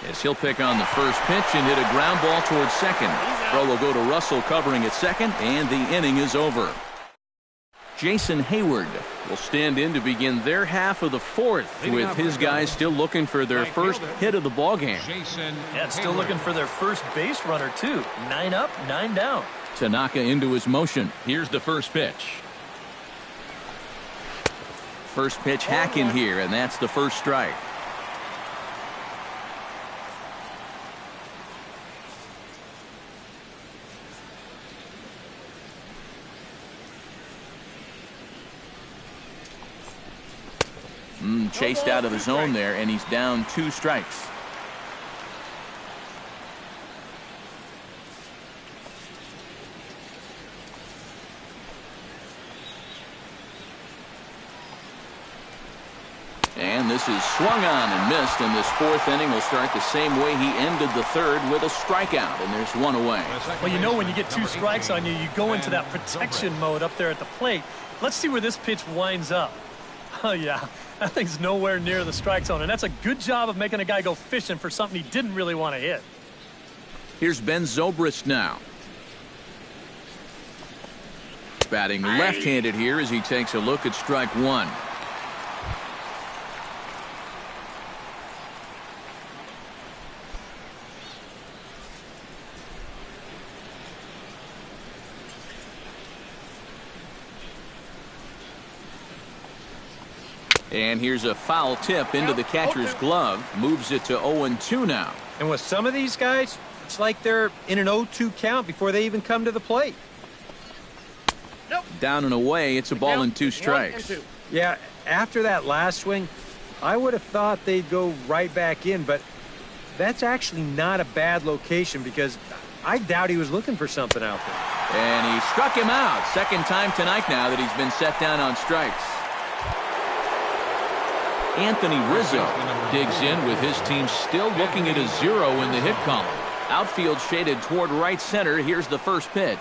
As he'll pick on the first pitch and hit a ground ball towards second. Throw will go to Russell covering at second, and the inning is over. Jason Hayward will stand in to begin their half of the fourth, with his guys still looking for their first hit of the ballgame. Yeah, still looking for their first base runner, too. 9 up, 9 down. Tanaka into his motion. Here's the first pitch. First pitch hack in here, and that's the first strike. Chased out of the zone there, and he's down 2 strikes. And this is swung on and missed, and this fourth inning will start the same way he ended the third, with a strikeout, and there's 1 away. Well, you know when you get 2 strikes on you, you go into that protection mode up there at the plate. Let's see where this pitch winds up. Oh, yeah, that thing's nowhere near the strike zone, and that's a good job of making a guy go fishing for something he didn't really want to hit. Here's Ben Zobrist now. Batting left-handed here as he takes a look at strike 1. And here's a foul tip into the catcher's glove. Moves it to 0-2 now. And with some of these guys, it's like they're in an 0-2 count before they even come to the plate. Down and away, it's a ball and 2 strikes. Yeah, after that last swing, I would have thought they'd go right back in, but that's actually not a bad location because I doubt he was looking for something out there. And he struck him out. Second time tonight now that he's been set down on strikes. Anthony Rizzo digs in with his team still looking at a 0 in the hit column. Outfield shaded toward right center. Here's the first pitch.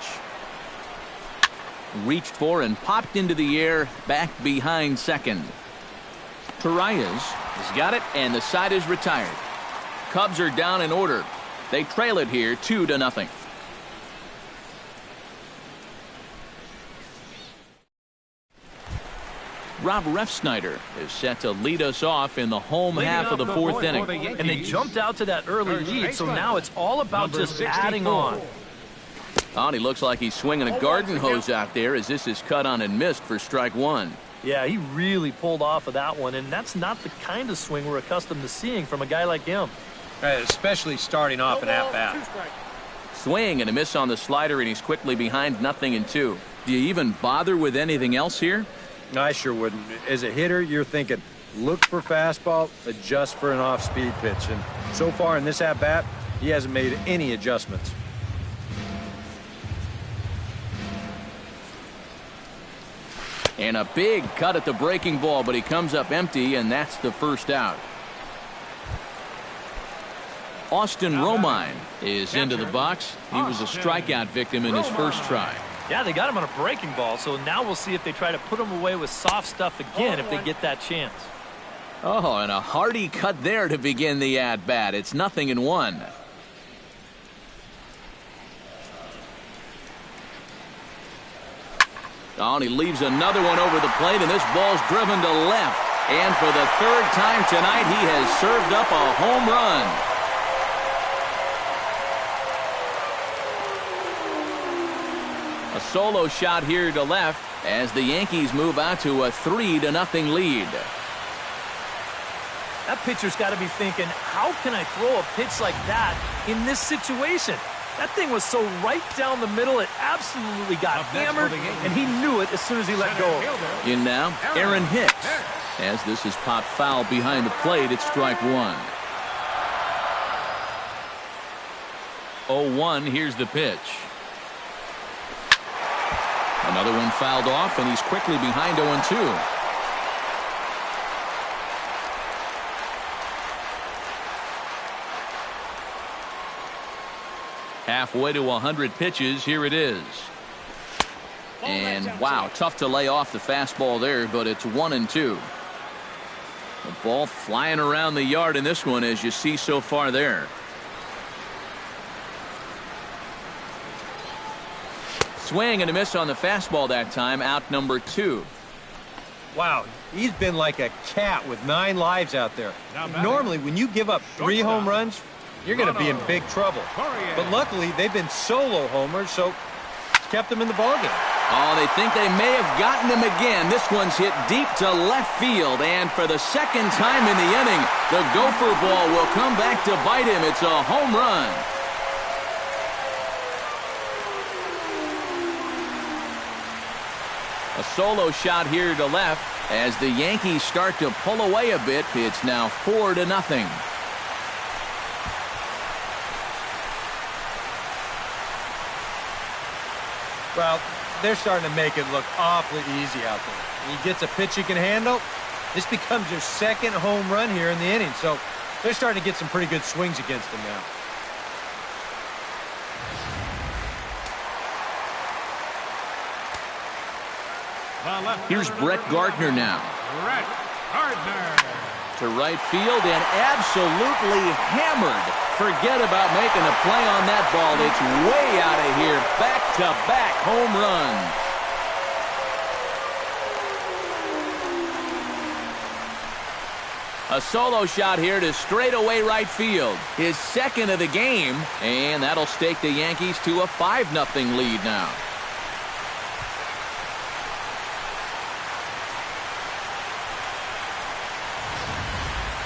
Reached for and popped into the air back behind second. Torreyes has got it, and the side is retired. Cubs are down in order. They trail it here 2-0. Rob Refsnyder is set to lead us off in the home half of the fourth inning. And they jumped out to that early lead, so now it's all about just adding on. Oh, and he looks like he's swinging a garden hose out there as this is cut on and missed for strike one. Yeah, he really pulled off of that one, and that's not the kind of swing we're accustomed to seeing from a guy like him. Especially starting off an at-bat. Swing and a miss on the slider, and he's quickly behind 0-2. Do you even bother with anything else here? No, I sure wouldn't. As a hitter, you're thinking, look for fastball, adjust for an off-speed pitch. And so far in this at-bat, he hasn't made any adjustments. And a big cut at the breaking ball, but he comes up empty, and that's the first out. Austin Romine is into the box. He was a strikeout victim in his first try. Yeah, they got him on a breaking ball, so now we'll see if they try to put him away with soft stuff again if they get that chance. Oh, and a hearty cut there to begin the at-bat. It's 0-1. Oh, and he leaves another one over the plate, and this ball's driven to left. And for the third time tonight, he has served up a home run. A solo shot here to left as the Yankees move out to a 3-0 lead. That pitcher's got to be thinking, how can I throw a pitch like that in this situation? That thing was so right down the middle, it absolutely got hammered, and he knew it as soon as he let go. In now, Aaron Hicks. As this is popped foul behind the plate, it's strike one. 0-1, here's the pitch. Another one fouled off, and he's quickly behind 0-2. Halfway to 100 pitches, here it is. And wow, tough to lay off the fastball there, but it's 1-2. The ball flying around the yard in this one, as you see so far there. Swing and a miss on the fastball that time, out number 2. Wow, he's been like a cat with 9 lives out there. Normally, when you give up 3 home runs, you're going to be in big trouble. But luckily, they've been solo homers, so it's kept them in the ballgame. Oh, they think they may have gotten him again. This one's hit deep to left field, and for the second time in the inning, the gopher ball will come back to bite him. It's a home run. A solo shot here to left as the Yankees start to pull away a bit. It's now 4-0. Well, they're starting to make it look awfully easy out there. He gets a pitch he can handle. This becomes their second home run here in the inning, so they're starting to get some pretty good swings against him now. Here's Brett Gardner now. Brett Gardner. To right field and absolutely hammered. Forget about making a play on that ball. It's way out of here. Back-to-back home runs. A solo shot here to straightaway right field. His second of the game, and that'll stake the Yankees to a 5-0 lead now.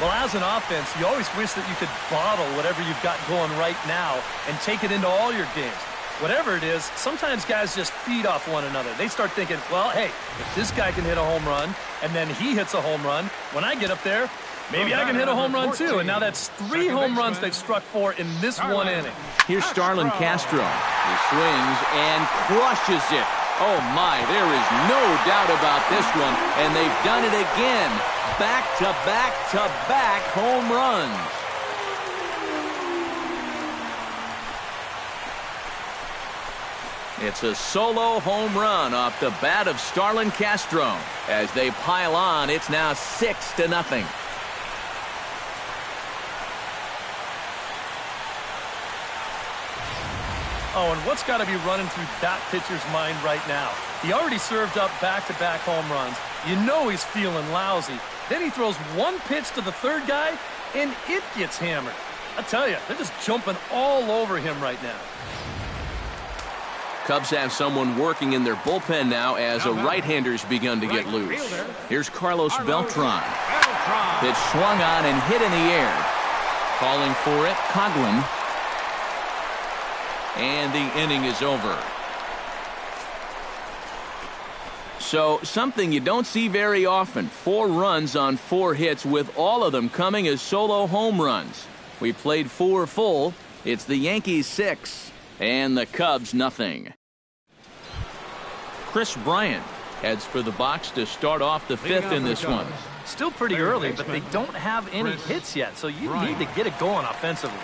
Well, as an offense, you always wish that you could bottle whatever you've got going right now and take it into all your games. Whatever it is, sometimes guys just feed off one another. They start thinking, well, hey, if this guy can hit a home run and then he hits a home run, when I get up there, maybe I can hit a home run too. And now that's 3 home runs they've struck for in this one inning. Here's Starlin Castro. He swings and crushes it. Oh, my, there is no doubt about this one. And they've done it again. back-to-back-to-back home runs. It's a solo home run off the bat of Starlin Castro. As they pile on, it's now 6-0. Oh, and what's got to be running through that pitcher's mind right now? He already served up back-to-back home runs. You know he's feeling lousy. Then he throws one pitch to the third guy, and it gets hammered. I tell you, they're just jumping all over him right now. Cubs have someone working in their bullpen now as a right-hander's begun to get loose. Here's Carlos Beltran. Pitch swung on and hit in the air. Calling for it, Coughlin. And the inning is over. So, something you don't see very often. 4 runs on 4 hits, with all of them coming as solo home runs. We played 4 full. It's the Yankees 6 and the Cubs nothing. Chris Bryant heads for the box to start off the 5th in this one. Still pretty early, but they don't have any hits yet, so you need to get it going offensively.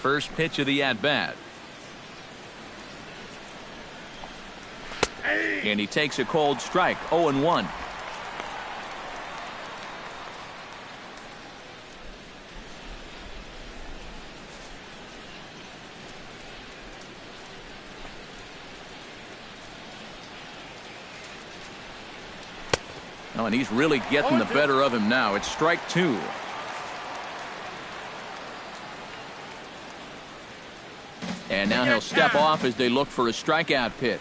First pitch of the at-bat. And he takes a cold strike, 0-1. Oh, and he's really getting the better of him now. It's strike 2. And now he'll step off as they look for a strikeout pitch.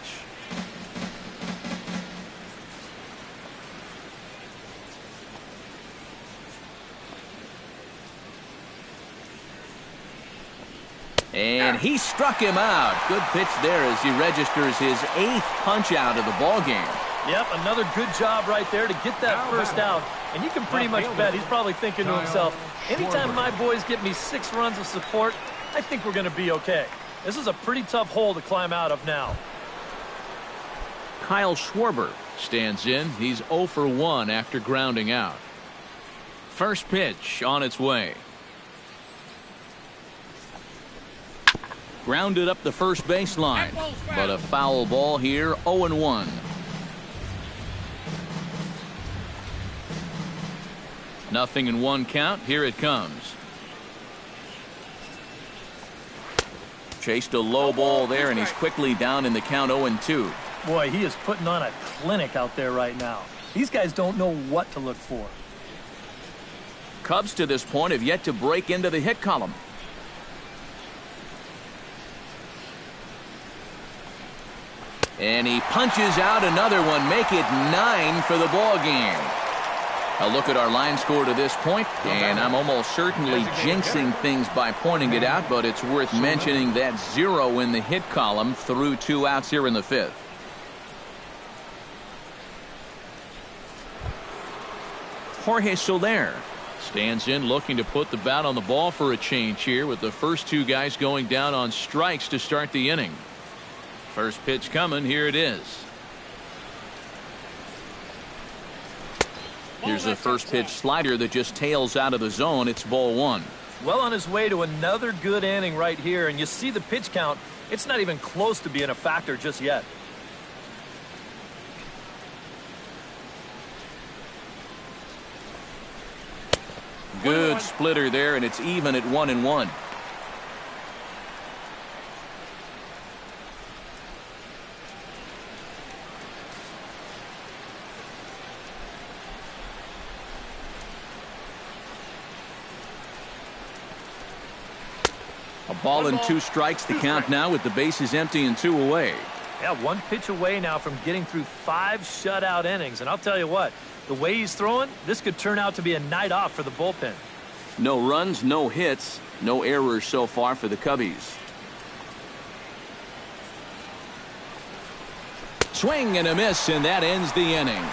And he struck him out. Good pitch there as he registers his 8th punch out of the ball game. Yep, another good job right there to get that first out. And you can pretty much bet he's probably thinking to himself, anytime my boys get me 6 runs of support, I think we're going to be okay. This is a pretty tough hole to climb out of now. Kyle Schwarber stands in. He's 0 for 1 after grounding out. First pitch on its way. Grounded up the first baseline, but a foul ball here, 0-1. Nothing in 1 count. Here it comes. Chased a low ball there, and he's quickly down in the count, 0-2. Boy, he is putting on a clinic out there right now. These guys don't know what to look for. Cubs to this point have yet to break into the hit column. And he punches out another one, make it 9 for the ball game. A look at our line score to this point, and I'm almost certainly jinxing things by pointing it out, but it's worth mentioning that 0 in the hit column through 2 outs here in the 5th. Jorge Soler stands in, looking to put the bat on the ball for a change here, with the first 2 guys going down on strikes to start the inning. First pitch coming. Here it is. Here's the first pitch slider that just tails out of the zone. It's ball 1. Well on his way to another good inning right here, and you see the pitch count. It's not even close to being a factor just yet. Good splitter there, and it's even at 1-1. A ball and 2 strikes the count now, with the bases empty and 2 away. Yeah, 1 pitch away now from getting through 5 shutout innings. And I'll tell you what, the way he's throwing, this could turn out to be a night off for the bullpen. No runs, no hits, no errors so far for the Cubbies. Swing and a miss, and that ends the inning.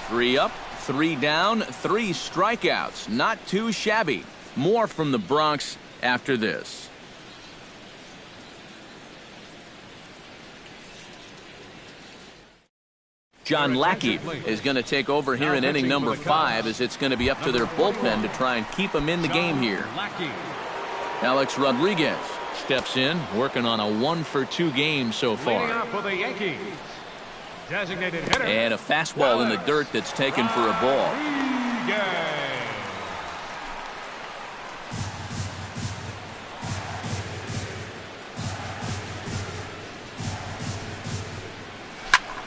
3 up, 3 down, 3 strikeouts. Not too shabby. More from the Bronx after this. John Lackey is going to take over here in inning number 5, as it's going to be up to their bullpen to try and keep him in the game here. Alex Rodriguez steps in, working on a 1-for-2 game so far. Designated hitter. And a fastball in the dirt that's taken for a ball.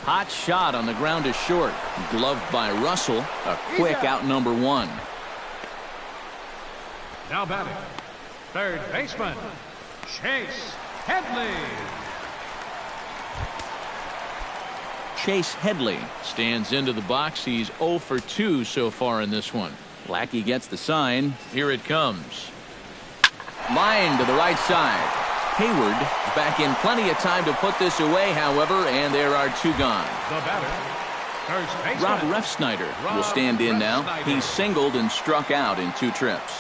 Hot shot on the ground to short. Gloved by Russell. A quick out number 1. Now batting, third baseman, Chase Headley. Chase Headley stands into the box. He's 0 for 2 so far in this one. Lackey gets the sign. Here it comes. Line to the right side. Hayward back in plenty of time to put this away, however, and there are 2 gone. The batter, first baseman, Rob Refsnyder will stand in now. He singled and struck out in 2 trips.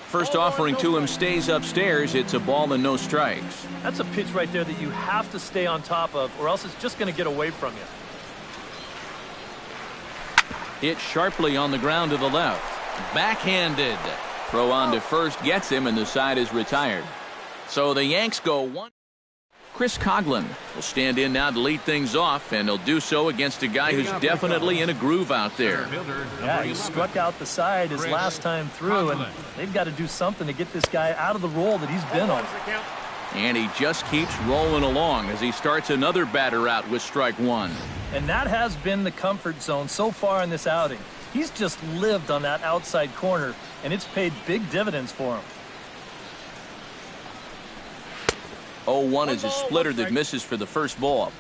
First offering to him stays upstairs. It's a ball and no strikes. That's a pitch right there that you have to stay on top of, or else it's just going to get away from you. Hit sharply on the ground to the left. Backhanded. Throw on to first gets him, and the side is retired. So the Yanks go 1. Chris Coughlin will stand in now to lead things off, and he'll do so against a guy who's definitely in a groove out there. Yeah, he struck out the side his last time through, and they've got to do something to get this guy out of the role that he's been on. And he just keeps rolling along as he starts another batter out with strike 1. And that has been the comfort zone so far in this outing. He's just lived on that outside corner, and it's paid big dividends for him. 0-1 is a splitter that misses for the first ball.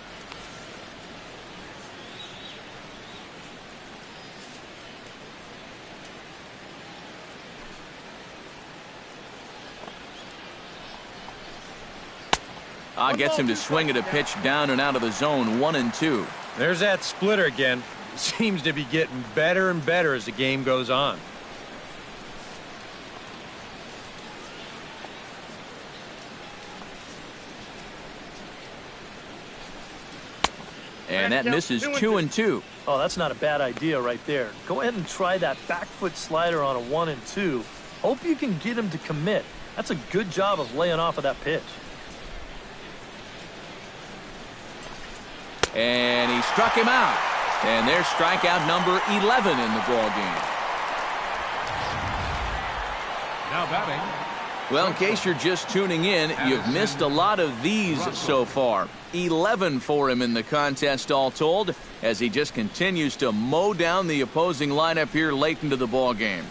Gets him to swing at a pitch down and out of the zone. 1-2. There's that splitter again. Seems to be getting better and better as the game goes on. And that misses 2-2. Oh, that's not a bad idea right there. Go ahead and try that back foot slider on a 1-2. Hope you can get him to commit. That's a good job of laying off of that pitch. And he struck him out. And there's strikeout number 11 in the ball game. Now batting. Well, in case you're just tuning in, you've missed a lot of these so far. 11 for him in the contest all told, as he just continues to mow down the opposing lineup here late into the ball game.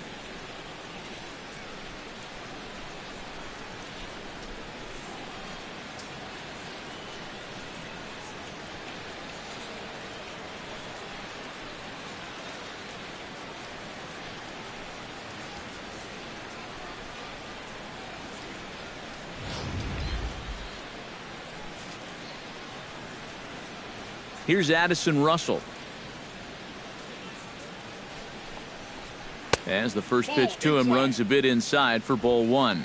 Here's Addison Russell. As the first pitch to him runs a bit inside for ball 1.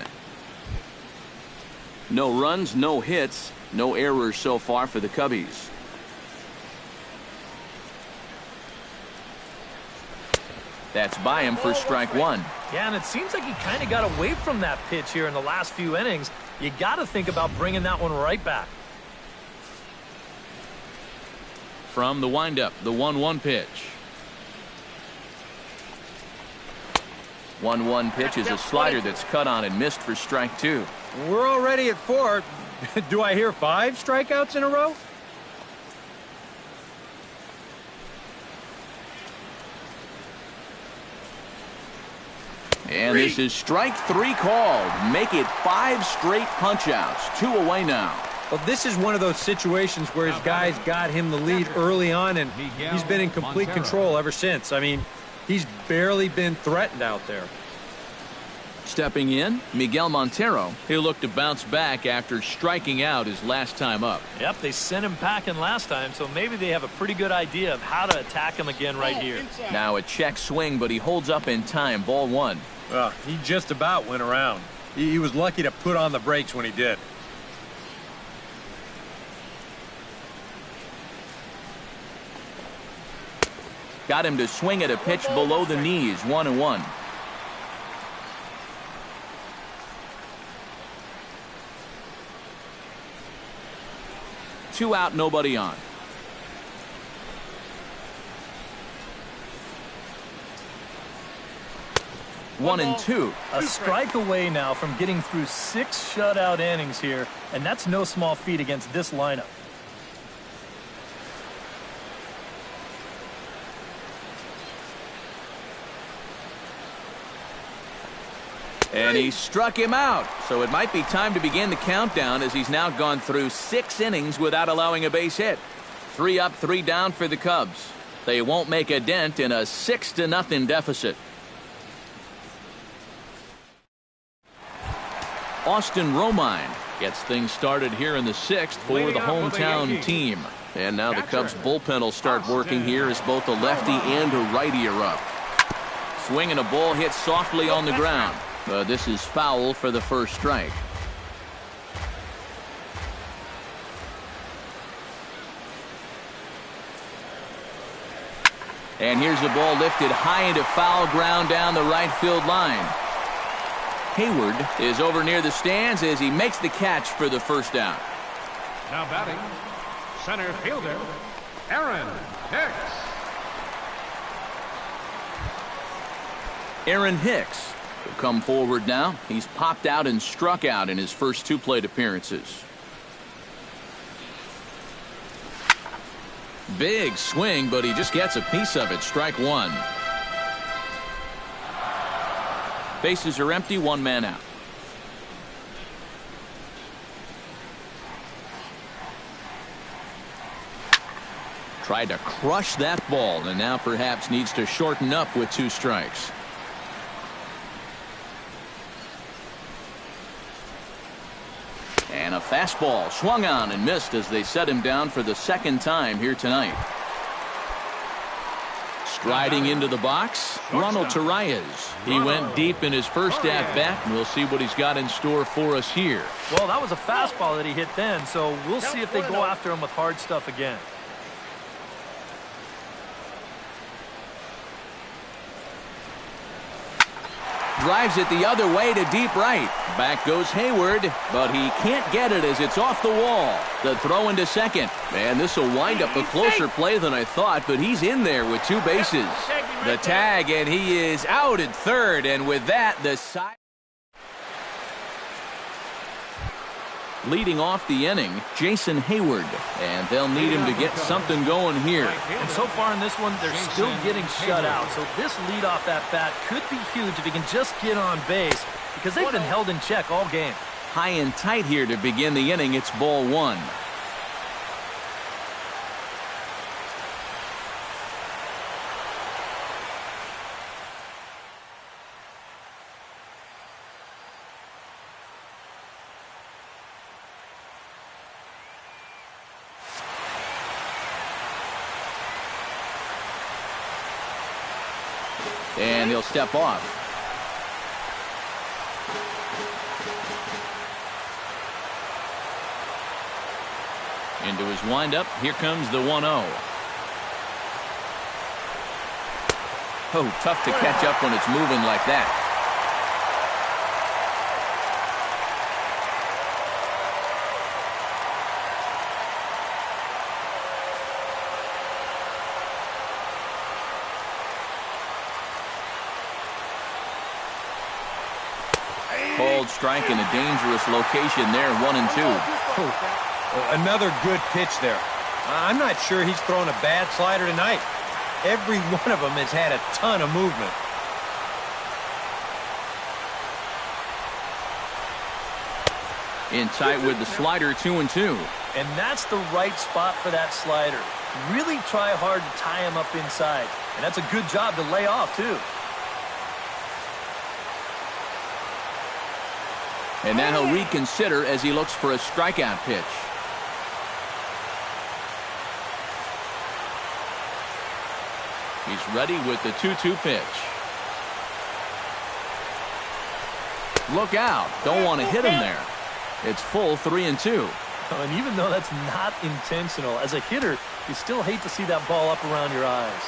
No runs, no hits, no errors so far for the Cubbies. That's by him for strike 1. Yeah, and it seems like he kind of got away from that pitch here in the last few innings. You got to think about bringing that one right back. From the windup, the 1-1 pitch. 1-1 pitch is a slider that's cut on and missed for strike 2. We're already at 4. Do I hear 5 strikeouts in a row? And this is strike 3 called. Make it 5 straight punch-outs. 2 away now. Well, this is one of those situations where his guys got him the lead early on, and he's been in complete control ever since. I mean, he's barely been threatened out there. Stepping in, Miguel Montero. He'll look to bounce back after striking out his last time up. Yep, they sent him packing last time, so maybe they have a pretty good idea of how to attack him again right here. Now a check swing, but he holds up in time. Ball 1. He just about went around. He was lucky to put on the brakes when he did. Got him to swing at a pitch below the knees, 1-1. Two out, nobody on. 1-2. A strike away now from getting through 6 shutout innings here, and that's no small feat against this lineup. And he struck him out, so it might be time to begin the countdown as he's now gone through 6 innings without allowing a base hit. 3 up, 3 down for the Cubs. They won't make a dent in a 6-0 deficit. Austin Romine gets things started here in the 6th for the hometown team. And now the Cubs bullpen will start working here as both a lefty and a righty are up. Swinging a ball hit softly on the ground. This is foul for the first strike. And here's the ball lifted high into foul ground down the right field line. Hayward is over near the stands as he makes the catch for the first out. Now batting, center fielder, Aaron Hicks. Aaron Hicks will come forward now. He's popped out and struck out in his first 2 plate appearances. Big swing, but he just gets a piece of it. Strike 1. Bases are empty, 1 man out. Tried to crush that ball and now perhaps needs to shorten up with 2 strikes. And a fastball swung on and missed as they set him down for the 2nd time here tonight. Striding into the box, Ronald Torreyes. He went deep in his first at-bat, and we'll see what he's got in store for us here. Well, that was a fastball that he hit then, so we'll see if they go after him with hard stuff again. Drives it the other way to deep right. Back goes Hayward, but he can't get it as it's off the wall. The throw into second. Man, this will wind up a closer play than I thought, but he's in there with 2 bases. The tag, and he is out at third, and with that, the side. Leading off the inning, Jason Hayward, and they'll need him to get something going here. And so far in this one, they're still getting shut out. So this leadoff at bat could be huge if he can just get on base because they've been held in check all game. High and tight here to begin the inning. It's ball 1. And he'll step off. Into his windup. Here comes the 1-0. Oh, tough to catch up when it's moving like that. Called strike in a dangerous location there, 1-2. Another good pitch there. I'm not sure he's thrown a bad slider tonight. Every one of them has had a ton of movement. In tight with the slider, 2-2. And that's the right spot for that slider. Really try hard to tie him up inside. And that's a good job to lay off, too. And now he'll reconsider as he looks for a strikeout pitch. He's ready with the 2-2 pitch. Look out. Don't want to hit him there. It's full, 3-2. And even though that's not intentional, as a hitter, you still hate to see that ball up around your eyes.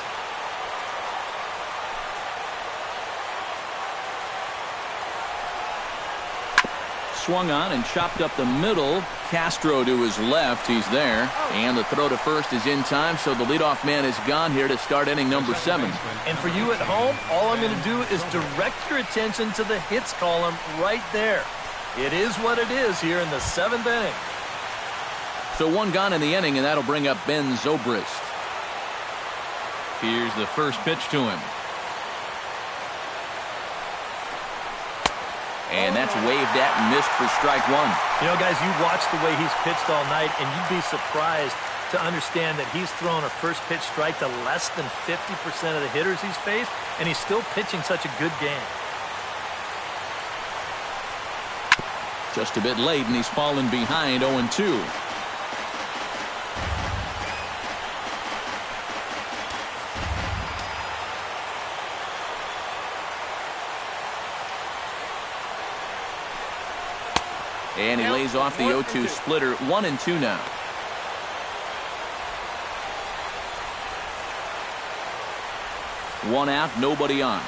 swung on and chopped up the middle. Castro to his left. He's there. And the throw to first is in time, so the leadoff man is gone here to start inning number 7. And for you at home, all I'm going to do is direct your attention to the hits column right there. It is what it is here in the 7th inning. So 1 gone in the inning, and that'll bring up Ben Zobrist. Here's the first pitch to him. And that's waved at and missed for strike 1. You know, guys, you watched the way he's pitched all night, and you'd be surprised to understand that he's thrown a first pitch strike to less than 50% of the hitters he's faced, and he's still pitching such a good game. Just a bit late, and he's fallen behind 0-2. And he lays off the 0-2 splitter. 1-2 now. One out, nobody on.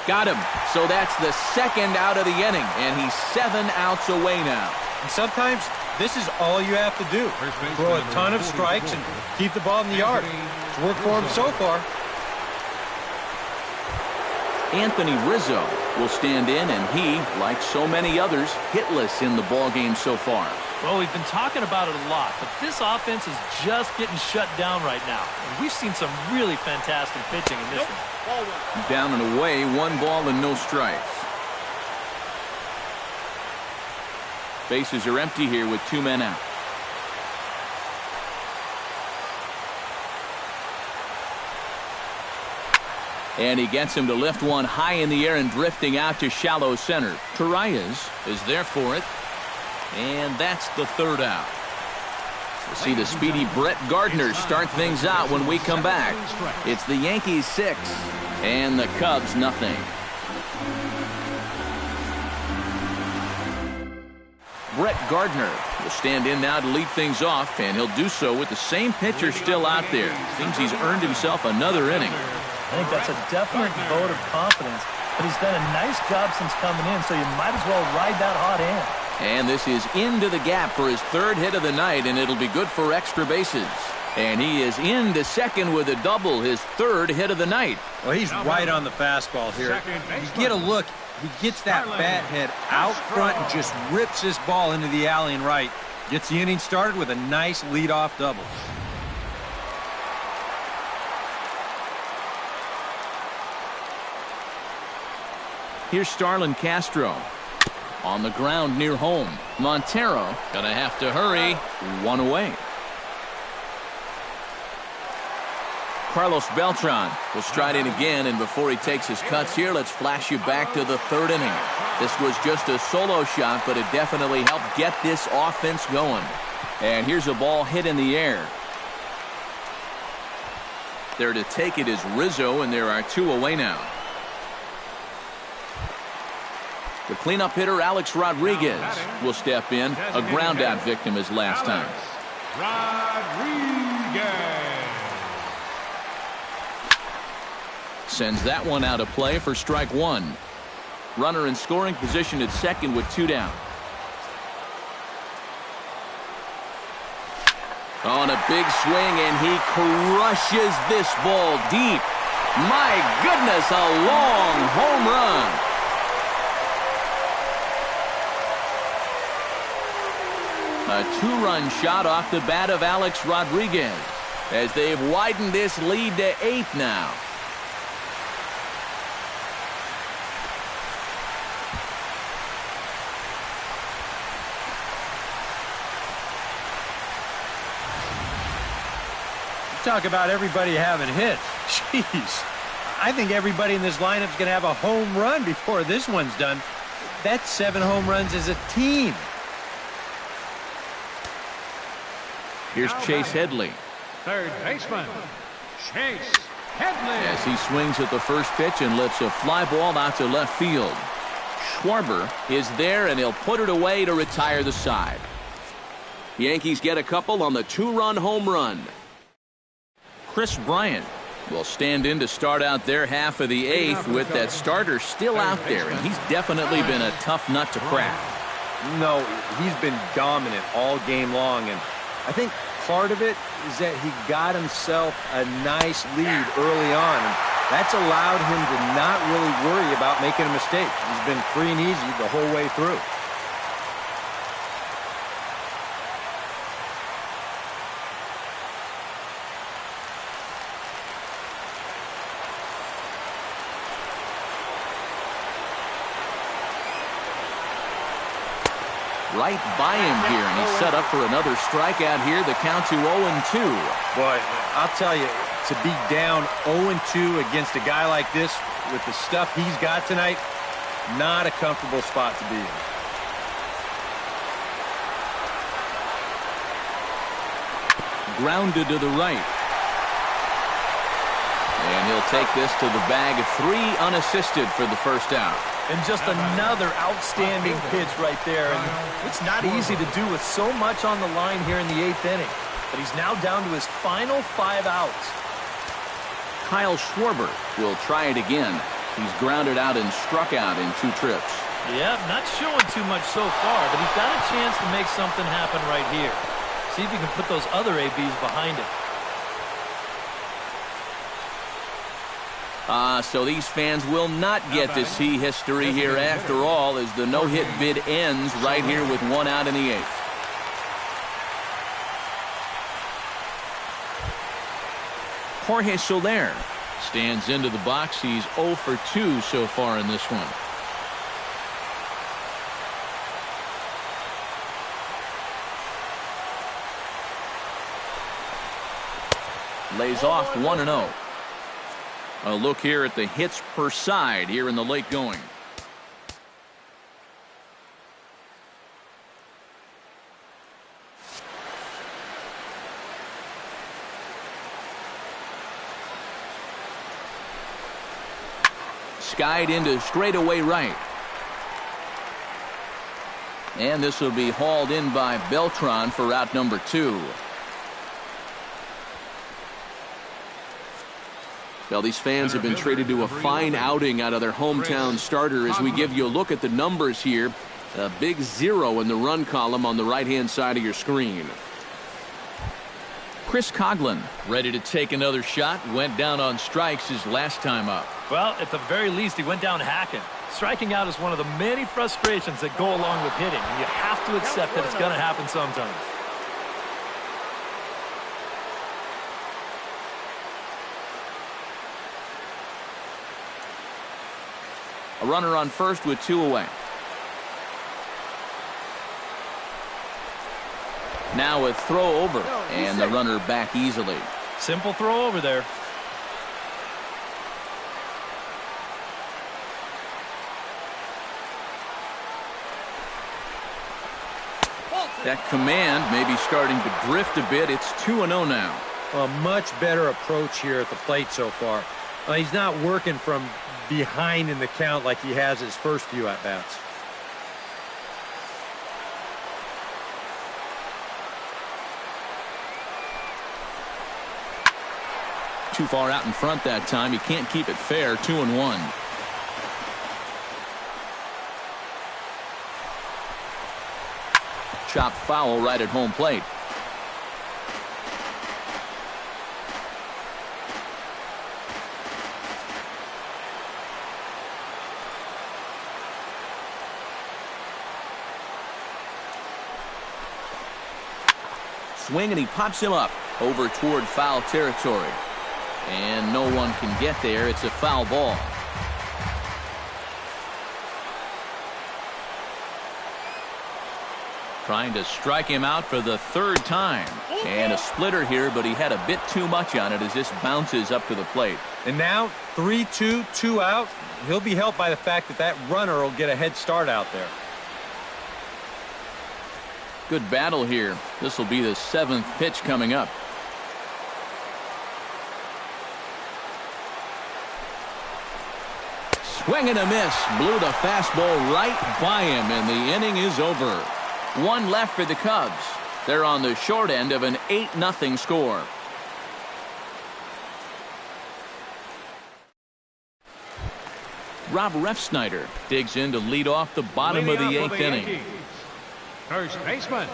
Got him. So that's the 2nd out of the inning, and he's 7 outs away now. And sometimes this is all you have to do. Throw a ton of strikes and keep the ball in the yard. It's worked for him so far. Anthony Rizzo will stand in, and he, like so many others, hitless in the ballgame so far. Well, we've been talking about it a lot, but this offense is just getting shut down right now. And we've seen some really fantastic pitching in this one. Down and away, 1 ball and no strikes. Bases are empty here with 2 men out. And he gets him to lift one high in the air and drifting out to shallow center. Torreyes is there for it. And that's the 3rd out. We'll see the speedy Brett Gardner start things out when we come back. It's the Yankees 6 and the Cubs nothing. Brett Gardner will stand in now to lead things off, and he'll do so with the same pitcher still out there. Seems he's earned himself another inning. I think that's a definite vote of confidence, but he's done a nice job since coming in, so you might as well ride that hot hand. And this is into the gap for his 3rd hit of the night, and it'll be good for extra bases. And he is into second with a double, his 3rd hit of the night. Well, he's right on the fastball here. You get a look. He gets that bat head out front and just rips this ball into the alley and right. Gets the inning started with a nice leadoff double. Here's Starlin Castro. On the ground near home. Montero gonna have to hurry. 1 away. Carlos Beltran will stride in again, and before he takes his cuts here, let's flash you back to the 3rd inning. This was just a solo shot, but it definitely helped get this offense going. And here's a ball hit in the air. There to take it is Rizzo, and there are 2 away now. The cleanup hitter, Alex Rodriguez, will step in. A ground-out victim as last time. Rodriguez Sends that one out of play for strike 1. Runner in scoring position at second with 2 down. On a big swing, and he crushes this ball deep. My goodness, a long home run. A 2-run shot off the bat of Alex Rodriguez as they've widened this lead to 8 now. Talk about everybody having hits. Jeez. I think everybody in this lineup is going to have a home run before this one's done. That's 7 home runs as a team. Here's Chase Headley. 3rd baseman, Chase Headley. As he swings at the first pitch and lifts a fly ball out to left field. Schwarber is there, and he'll put it away to retire the side. The Yankees get a couple on the 2-run home run. Chris Bryant will stand in to start out their half of the eighth with that starter still out there, and he's definitely been a tough nut to crack. No, he's been dominant all game long, and I think part of it is that he got himself a nice lead early on, and that's allowed him to not really worry about making a mistake. He's been free and easy the whole way through. Right by him here, and he's set up for another strikeout here. The count to 0-2. Boy, I'll tell you, to be down 0-2 against a guy like this with the stuff he's got tonight, not a comfortable spot to be in. Grounded to the right. And he'll take this to the bag of 3 unassisted for the first out. And just another outstanding pitch right there. And it's not easy to do with so much on the line here in the 8th inning. But he's now down to his final 5 outs. Kyle Schwarber will try it again. He's grounded out and struck out in 2 trips. Yep, not showing too much so far, but he's got a chance to make something happen right here. See if he can put those other ABs behind him. So these fans will not get to see history here after all, as the no-hit bid ends right here with 1 out in the 8th. Jorge Soler stands into the box. He's 0 for 2 so far in this one. Lays off 1-0. A look here at the hits per side here in the late going. Skied into straightaway right. And this will be hauled in by Beltran for out number 2. Well, these fans have been treated to a fine outing out of their hometown starter as we give you a look at the numbers here. A big 0 in the run column on the right-hand side of your screen. Chris Coughlin ready to take another shot. Went down on strikes his last time up. Well, at the very least, he went down hacking. Striking out is one of the many frustrations that go along with hitting, and you have to accept that it's going to happen sometimes. A runner on first with 2 away. Now a throw over, and the runner back easily. Simple throw over there. That command may be starting to drift a bit. It's 2-0 now. A much better approach here at the plate so far. He's not working from behind in the count like he has his first few at-bats. Too far out in front that time. He can't keep it fair. 2-1. Chopped foul right at home plate. Swing, and he pops him up over toward foul territory. And no one can get there. It's a foul ball. Trying to strike him out for the 3rd time. And a splitter here, but he had a bit too much on it as this bounces up to the plate. And now 3-2, 2 out. He'll be helped by the fact that that runner will get a head start out there. Good battle here. This will be the 7th pitch coming up. Swing and a miss. Blew the fastball right by him, and the inning is over. 1 left for the Cubs. They're on the short end of an 8-0 score. Rob Refsnyder digs in to lead off the bottom of the 8th inning. First baseman,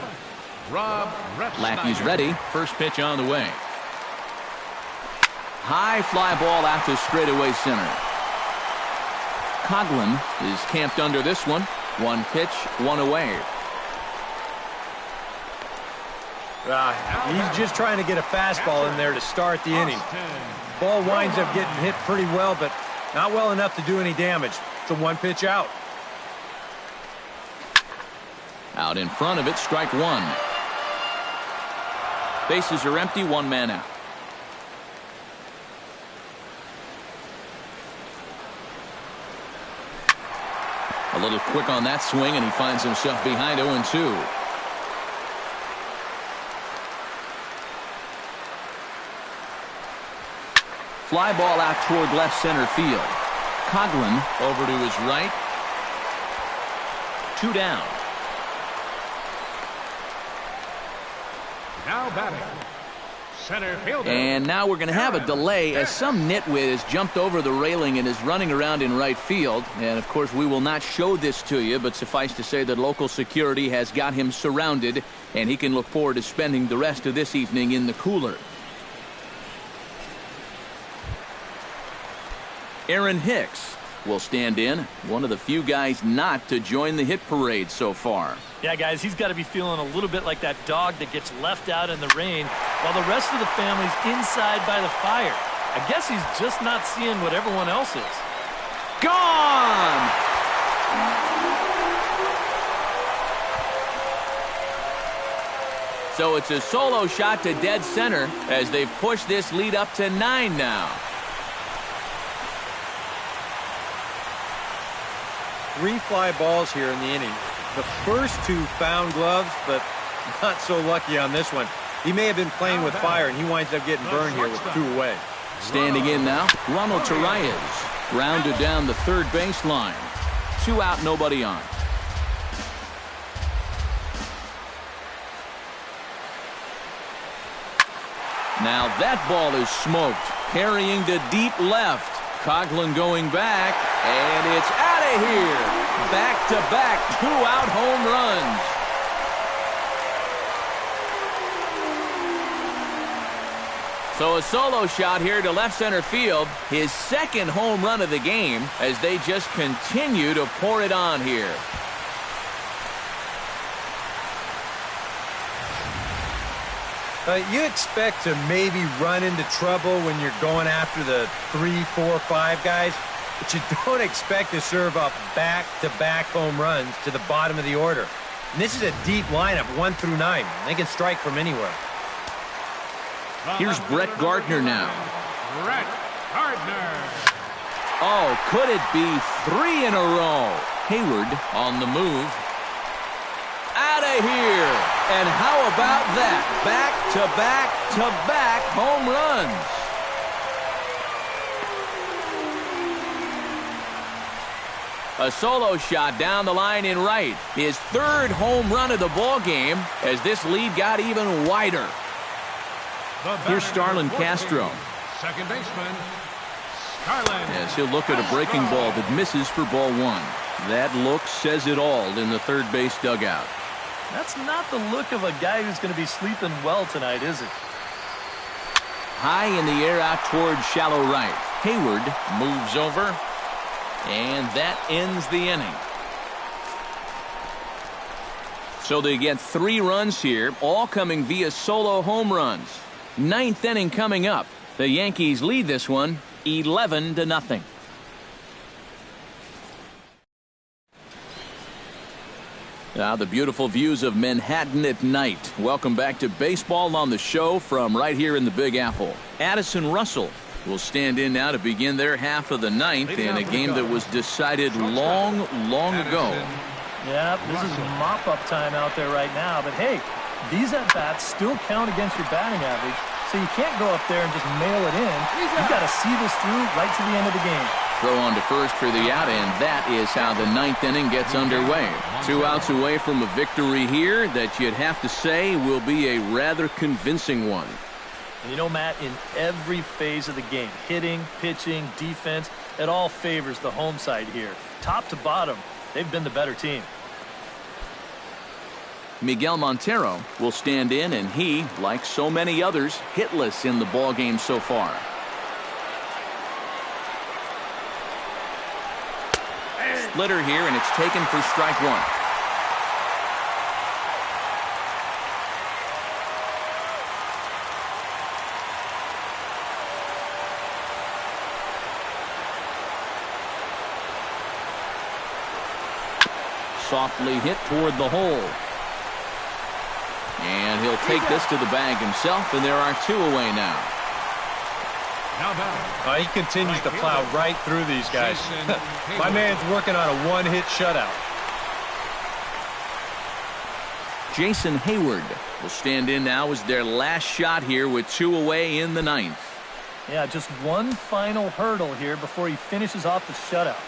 Rob Refsnyder. Lackey's ready. First pitch on the way. High fly ball out to straightaway center. Coughlin is camped under this one. One pitch, one away. He's just trying to get a fastball in there to start the inning. Ball winds up getting hit pretty well, but not well enough to do any damage. It's a one-pitch out. Out in front of it, strike one. Bases are empty, one man out. A little quick on that swing, and he finds himself behind 0-2. Fly ball out toward left center field. Coughlin over to his right. 2 down. Now batting, center fielder. And now we're going to have a delay as some nitwit has jumped over the railing and is running around in right field. And, of course, we will not show this to you, but suffice to say that local security has got him surrounded, and he can look forward to spending the rest of this evening in the cooler. Aaron Hicks will stand in, one of the few guys not to join the hit parade so far. Yeah, guys, he's got to be feeling a little bit like that dog that gets left out in the rain while the rest of the family's inside by the fire. I guess he's just not seeing what everyone else is. Gone! So it's a solo shot to dead center as they've pushed this lead up to 9 now. 3 fly balls here in the inning. The first 2 found gloves, but not so lucky on this one. He may have been playing with fire, and he winds up getting burned here with 2 away. Standing in now, Ronald Torreyes rounded down the third baseline. 2 out, nobody on. Now that ball is smoked, carrying to deep left. Coughlin going back, and it's out of here. Back-to-back 2-out home runs. So a solo shot here to left center field, his second home run of the game as they just continue to pour it on here. You expect to maybe run into trouble when you're going after the 3, 4, 5 guys, but you don't expect to serve up back-to-back home runs to the bottom of the order. And this is a deep lineup, 1 through 9. They can strike from anywhere. Here's Brett Gardner now. Brett Gardner. Oh, could it be 3 in a row? Hayward on the move. Out of here. And how about that? Back-to-back-to-back home runs. A solo shot down the line in right. His 3rd home run of the ball game as this lead got even wider. Here's Starlin Castro. Second baseman, Starlin. As he'll look at a breaking ball that misses for ball 1. That look says it all in the third base dugout. That's not the look of a guy who's going to be sleeping well tonight, is it? High in the air out toward shallow right. Hayward moves over, and that ends the inning. So they get 3 runs here, all coming via solo home runs. 9th inning coming up. The Yankees lead this one 11-0. Now the beautiful views of Manhattan at night. Welcome back to Baseball on the Show from right here in the Big Apple. Addison Russell will stand in now to begin their half of the 9th in a game that was decided long ago. Yeah, this is mop-up time out there right now. But, hey, these at-bats still count against your batting average, so you can't go up there and just mail it in. You've got to see this through right to the end of the game. Throw on to first for the out, and that is how the 9th inning gets underway. 2 outs away from a victory here that you'd have to say will be a rather convincing one. And you know, Matt, in every phase of the game, hitting, pitching, defense, It all favors the home side here. Top to bottom, they've been the better team. Miguel Montero will stand in, and he, like so many others, hitless in the ballgame so far. Splitter here, and it's taken for strike one. Softly hit toward the hole. And he'll take this to the bag himself, and there are two away now. He continues to plow right through these guys. My man's working on a one-hit shutout. Jason Hayward will stand in now as their last shot here with two away in the ninth. Yeah, just one final hurdle here before he finishes off the shutout.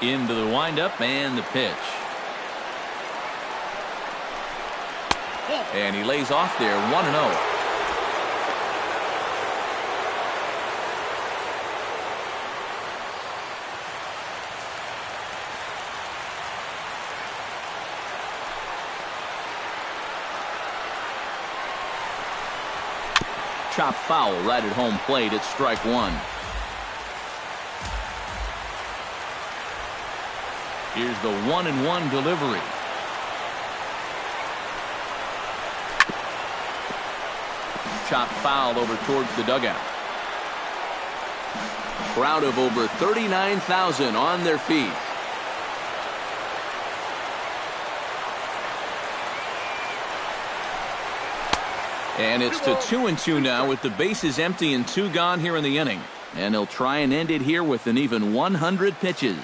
Into the windup and the pitch. And he lays off there, 1-0. Chop foul right at home plate. It's strike one. Here's the 1-1 delivery. Chop foul over towards the dugout. Crowd of over 39,000 on their feet. And it's to 2-2 now with the bases empty and two gone here in the inning. And he'll try and end it here with an even 100 pitches.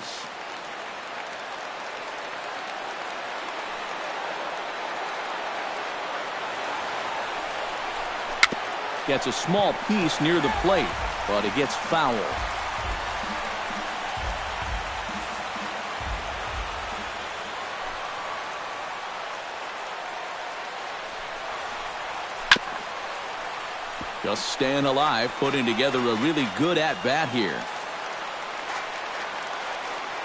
Gets a small piece near the plate, but it gets foul. Just staying alive, putting together a really good at-bat here.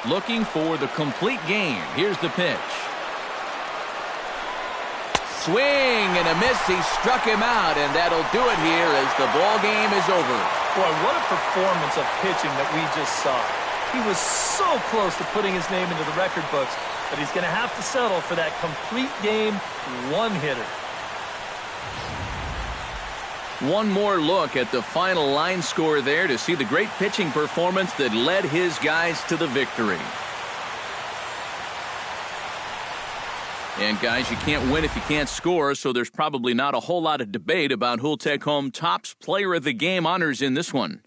Looking for the complete game. Here's the pitch. Swing and a miss. He struck him out, and that'll do it here as the ball game is over. Boy, what a performance of pitching that we just saw. He was so close to putting his name into the record books, but he's going to have to settle for that complete game one-hitter. One more look at the final line score there to see the great pitching performance that led his guys to the victory. And guys, you can't win if you can't score, so there's probably not a whole lot of debate about who'll take home Topps Player of the Game honors in this one.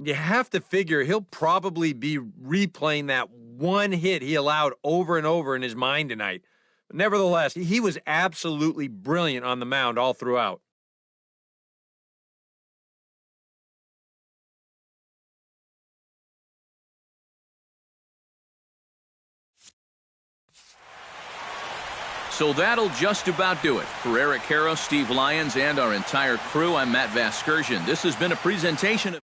You have to figure he'll probably be replaying that one hit he allowed over and over in his mind tonight. But nevertheless, he was absolutely brilliant on the mound all throughout. So that'll just about do it. For Eric Caro, Steve Lyons, and our entire crew, I'm Matt Vasgersian. This has been a presentation of